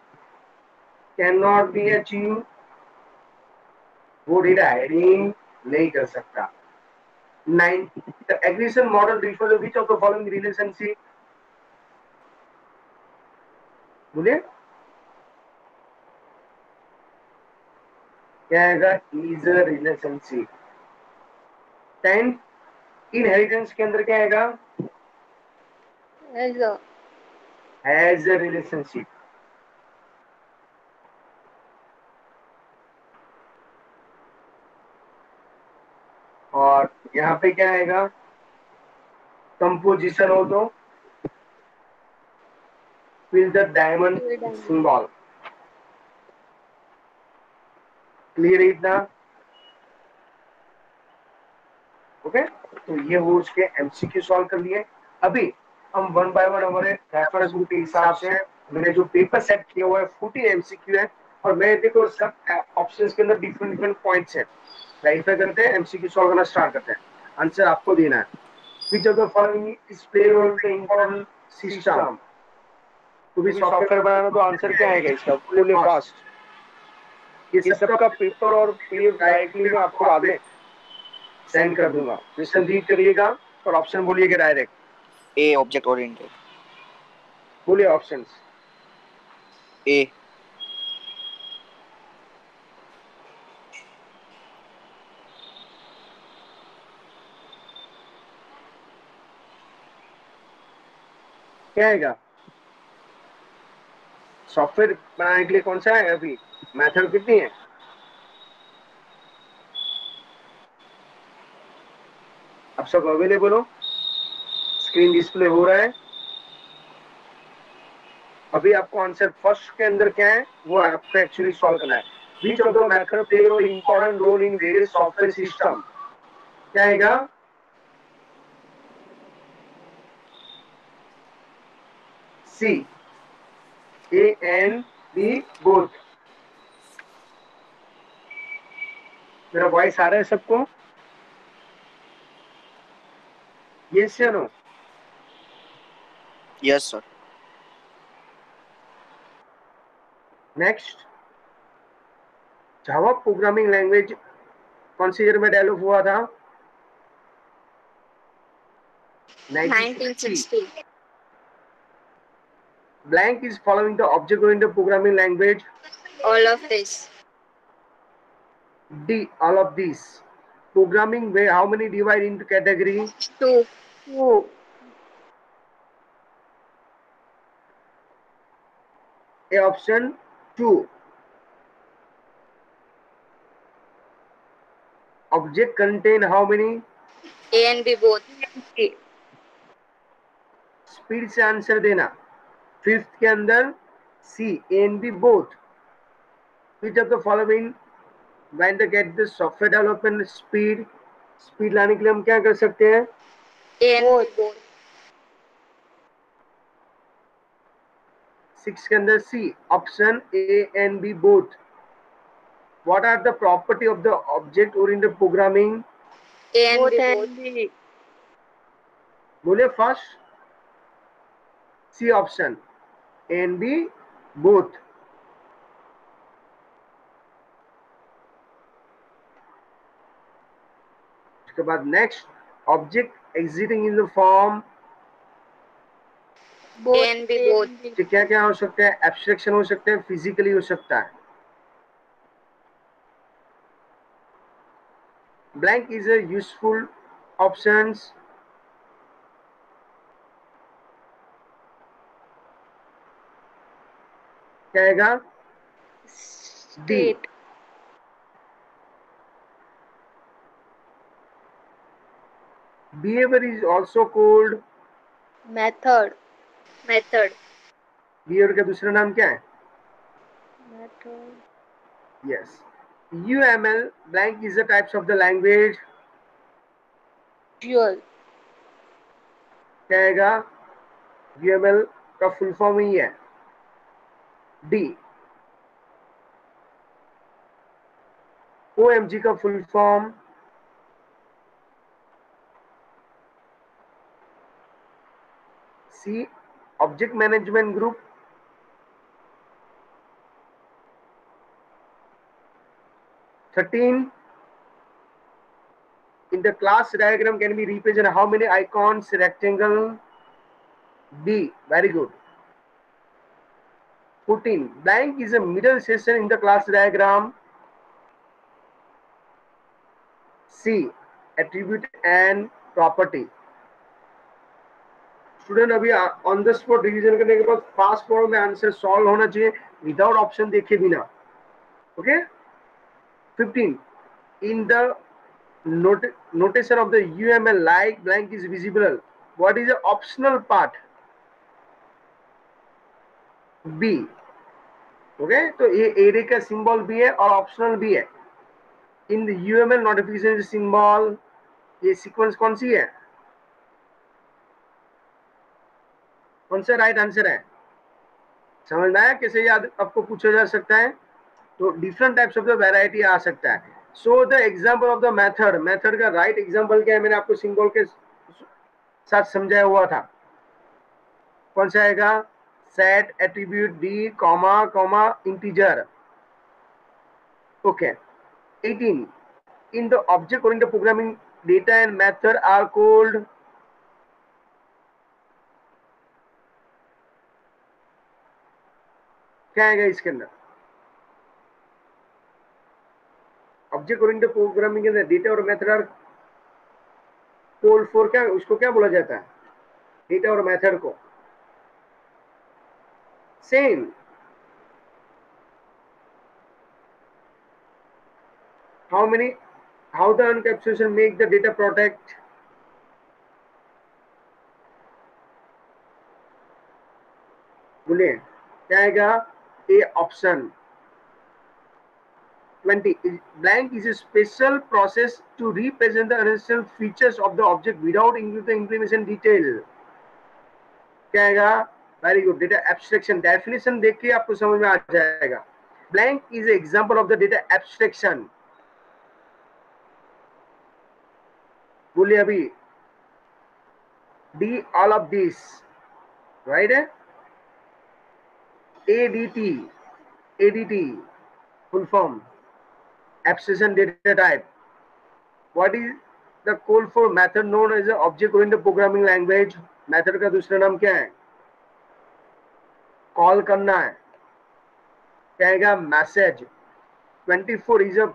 can not be achieve? वो डेटा हाइडिंग नहीं कर सकता। 9, the aggregation model refers to which of the following relationship? बोलिए क्या आएगा? is a relationship। 10, inheritance के अंदर क्या आएगा? as a relationship। और यहाँ पे क्या आएगा? कंपोजिशन हो तो fill the diamond symbol. Clear है इतना? ओके, तो ये वो उसके एमसीक्यू सॉल्व कर लिए। अभी हम वन बाय वन हमारे रेफरेंस बुक के हिसाब से मैंने जो पेपर सेट किया हुआ है 40 एमसीक्यू है, और मैं देखो सब ऑप्शंस के अंदर डिफरेंट डिफरेंट पॉइंट्स है, वेरीफाई करते हैं, एमसीक्यू सॉल्व करना स्टार्ट करते हैं। आंसर आपको देना है। Which of the following is play role the important system. तो भी सॉफ्टवेयर बनाना, तो आंसर क्या आएगा इसका? Full fast. ये सबका पेपर और पीडीएफ डायरेक्टली मैं आपको बाद में सेंड कर दूंगा। क्वेश्चन रीड करिएगा और ऑप्शन बोलिएगा डायरेक्ट। ए ऑब्जेक्ट ओरिएंटेड। बोलिए ऑप्शंस। ए। क्या आएगा? सॉफ्टवेयर बनाने के लिए कौन सा है? अभी मेथड कितनी है? आप सब अवेलेबल हो? स्क्रीन डिस्प्ले हो रहा है। अभी आपको आंसर फर्स्ट के अंदर क्या है वो आपको एक्चुअली सॉल्व करना है। Which of the method play a important role in various software system? क्या आएगा? C, A and B both. मेरा वॉइस आ रहा है सबको? यस या no? Yes sir. Next, Java programming language कौन सी ईयर में डेवलप हुआ था? 1960। Blank is following the object-oriented programming language. All of this. D, all of these. Programming way, how many divide into category? 2. A option 2. Object contain how many? A and B both. Speed से answer देना। Fifth के अंदर c, A and B both. Which of the following when they get the software development speed? Speed लाने के लिए हम क्या कर सकते हैं? A and B both. 6 के अंदर C, option A and B both. What are the property of the object oriented programming? A and B both. बोले first C option, A and B both. उसके बाद next, object existing in the form. A and B both. क्या क्या हो सकता है? Abstraction हो सकता है, फिजिकली हो सकता है। Blank is a useful options. क्या आएगा? D. Behavior is also called Method. behavior का दूसरा नाम क्या है? Method. Yes. UML blank is the types of the language. Dual. क्या आएगा? UML का फुल फॉर्म ही है डी। OMG का full form C, object management group. (13) in the class diagram can be represented how many icons? Rectangle. B, very good. 14 blank is a middle section in the class diagram. C, attribute and property. Student अभी on the spot revision करने के बाद fast form में answer solve होना चाहिए without option देखे बिना। Okay. 15 in the notation of the UML like blank is visible. What is the optional part? B. Okay, तो ये एरे का सिंबल भी है और ऑप्शनल भी है। In the UML notification symbol, ये सीक्वेंस कौन सी है? कौन सा राइट आंसर है? समझ में आया कैसे याद आपको पूछा जा सकता है? तो different types of the variety आ सकता है। So the example of the method का राइट एग्जांपल क्या है? मैंने आपको सिंबल के साथ समझाया हुआ था। कौन सा आएगा? Set attribute D comma comma integer. Okay. 18. In the object oriented programming, data and method are called. क्या आएगा इसके अंदर? ऑब्जेक्ट ओरिएंटेड प्रोग्रामिंग के अंदर डेटा और मेथड आर कॉल्ड फॉर. क्या उसको क्या बोला जाता है? डेटा और मेथड को. Same. How the encapsulation make the data protect? बोलिए क्या आएगा? A option. 20. Blank is a special process to represent the essential features of the object without including the implementation detail. क्या आएगा? Very good. Data abstraction. Definition देख के आपको समझ में आ जाएगा. Blank is example of the data abstraction. बोलिए अभी. D all of this. Right है. ADT. ADT full form abstraction data type. What is the call for method known as an object oriented programming language? Method का दूसरा नाम क्या है? Call करना है. क्या आएगा? Message. 24 is a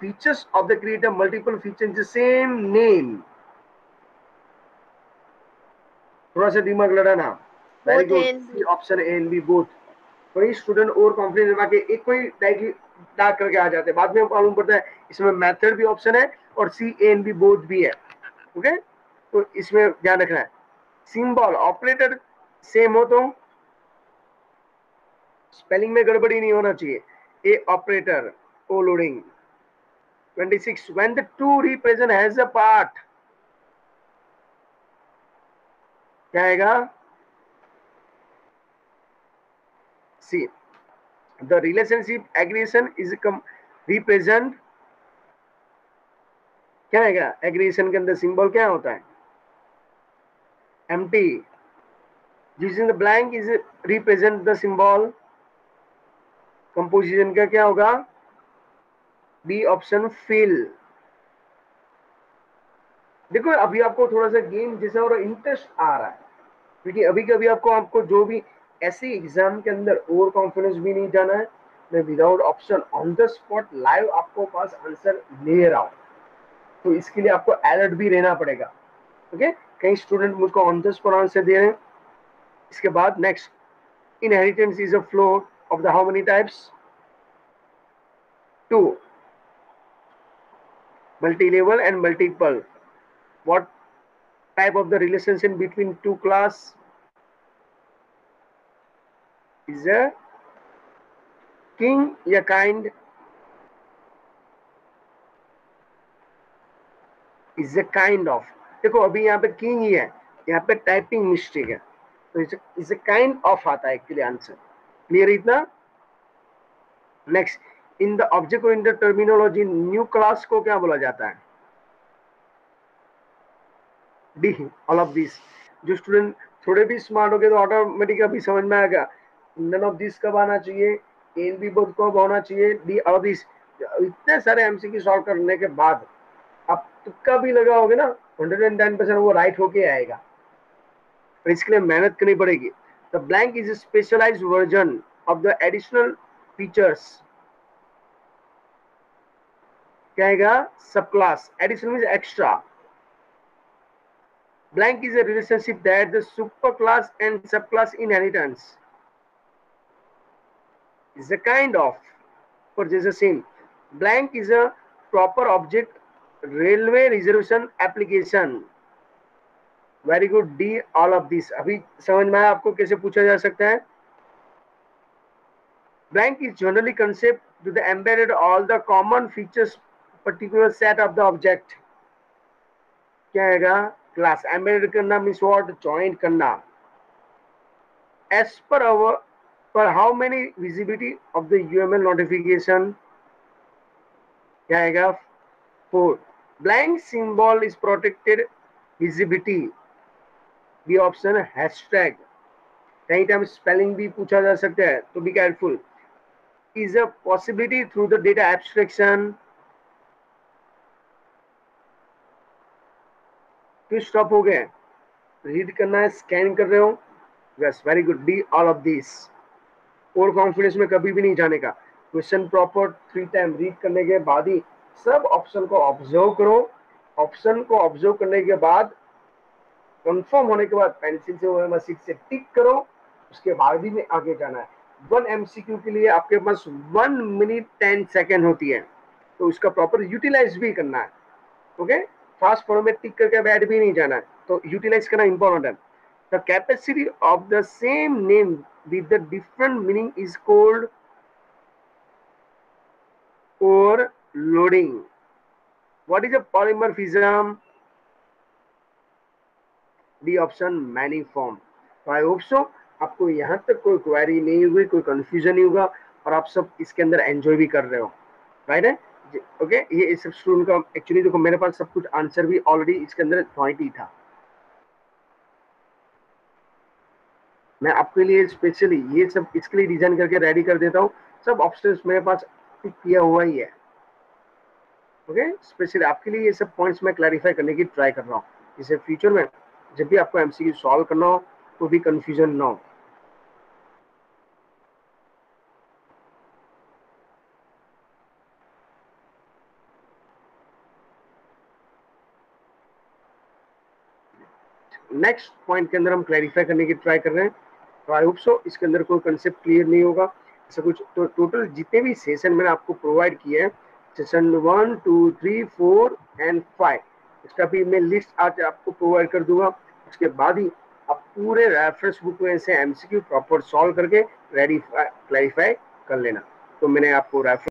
features of the creator multiple features in the same name. थोड़ा सा दिमाग लड़ाना. Very good. Option A and B both. कोई स्टूडेंट और कॉन्फिडेंस लगा के एक कोई डाक करके आ जाते हैं, बाद में मालूम पड़ता है इसमें मेथड भी ऑप्शन है और सी ए एंड बी बोथ भी है. ओके, तो इसमें ध्यान रखना है. सिंबल ऑपरेटर सेम हो तो स्पेलिंग में गड़बड़ी नहीं होना चाहिए. A operator. Overloading. 26. When the two represent has a part. क्या आएगा? See, the relationship aggregation is represent. क्या आएगा? aggregation के अंदर सिंबल क्या होता है? empty. Using the blank is represent the symbol. composition का क्या होगा? B option fill. देखो अभी आपको थोड़ा सा गेम जैसा और इंटरेस्ट आ रहा है, क्योंकि अभी कभी आपको जो भी ऐसे एग्जाम के अंदर ओवर कॉन्फिडेंस भी नहीं जाना है. मैं without option on the spot live आपको पास आंसर ले रहा हूं, तो इसके लिए आपको अलर्ट भी रहना पड़ेगा. ओके, कई स्टूडेंट मुझको ऑन द स्पॉट आंसर दे रहे हैं. इसके बाद next. Inheritance is a flow of the how many types? 2. multi-level and multiple. What type of the relationship between two class is a king या kind? is a kind of. देखो अभी यहाँ पे king ही है, यहाँ पे टाइपिंग मिस्टेक है, तो इज a kind of आता है एक्चुअली आंसर. क्लियर इतना? Next. In the object oriented terminology new class को क्या बोला जाता है? D all of this. जो स्टूडेंट थोड़े भी स्मार्ट हो गए तो ऑटोमेटिक अभी समझ में आएगा. नन ऑफ दिस कब आना चाहिए? ए बी बोथ कब होना चाहिए? D all of this. इतने सारे एमसीक्यू सॉल्व करने के बाद आप तुक्का भी लगाओगे ना, 110% वो राइट होके आएगा. और इसके लिए मेहनत करनी पड़ेगी. The blank is a specialized version of the additional features. क्या आएगा? सब class. Additional means extra. Blank is a relationship that the superclass and subclass inheritance is a kind of. For just the same, blank is a proper object railway reservation application. Very good. D all of this. अभी समझ में आया आपको कैसे पूछा जा सकता है? Blank is generally concept to the embedded all the common features particular set of the object. क्या आएगा? क्लास. एम्बेडेड करना मीन्स व्हाट? जॉइन करना. As per our per how many visibility of the UML notification? क्या आएगा? 4. Blank symbol is protected visibility. B option hashtag. कई time spelling भी पूछा जा सकता है, तो be careful. Is a possibility through the data abstraction. क्यों स्टॉप हो गए? रीड करना है, स्कैन कर रहे हो. Yes, very good. D all of this. Over confidence में कभी भी नहीं जाने का. क्वेश्चन प्रॉपर 3 टाइम रीड करने के बाद ही सब ऑप्शन को ऑब्जर्व करो. ऑप्शन को ऑब्जर्व करने के बाद कंफर्म होने के बाद पेंसिल से ओएमआर शीट से टिक करो. उसके बाद ही में आगे जाना है. 1 एमसीक्यू के लिए आपके पास 1 मिनट 10 सेकेंड होती है, तो उसका प्रॉपर यूटिलाइज भी करना है. ओके, फास्ट फॉलो में टिक करके बैठ भी नहीं जाना है, तो यूटिलाइज करना इंपॉर्टेंट है. The capacity of the same name with the different meaning is called overloading. What is a polymorphism? D option, maniform. So I hope so आपको यहाँ तक कोई क्वेरी नहीं हुई, कोई कंफ्यूजन नहीं होगा, और आप सब इसके अंदर एंजॉय भी कर रहे हो, राइट है. ओके, ये सब स्टूडेंट का एक्चुअली देखो मेरे पास सब कुछ आंसर भी ऑलरेडी इसके अंदर पॉइंट ही था. मैं आपके लिए स्पेशली ये सब इसके लिए डिजाइन करके रेडी कर देता हूँ. सब ऑप्शंस मेरे पास टिक किया हुआ ही है. ओके, स्पेशली आपके लिए ये सब पॉइंट्स मैं क्लैरिफाई करने की ट्राई कर रहा हूँ, जिससे फ्यूचर में जब भी आपको एमसीक्यू सॉल्व करना हो तो भी कंफ्यूजन ना हो. नेक्स्ट पॉइंट के अंदर हम क्लैरिफाई करने की ट्राई कर रहे हैं. तो आई होप सो इसके अंदर कोई कंसेप्ट क्लियर नहीं होगा ऐसा कुछ. तो टोटल जितने भी सेशन मैंने आपको प्रोवाइड किए हैं, सेशन 1, 2, 3, 4 एंड 5, इसका भी मैं लिस्ट आज आपको प्रोवाइड कर दूंगा. उसके बाद ही आप पूरे रेफरेंस बुक में से एमसीक्यू प्रॉपर सॉल्व करके रेडी क्लैरिफाई कर लेना. तो मैंने आपको रेफरेंस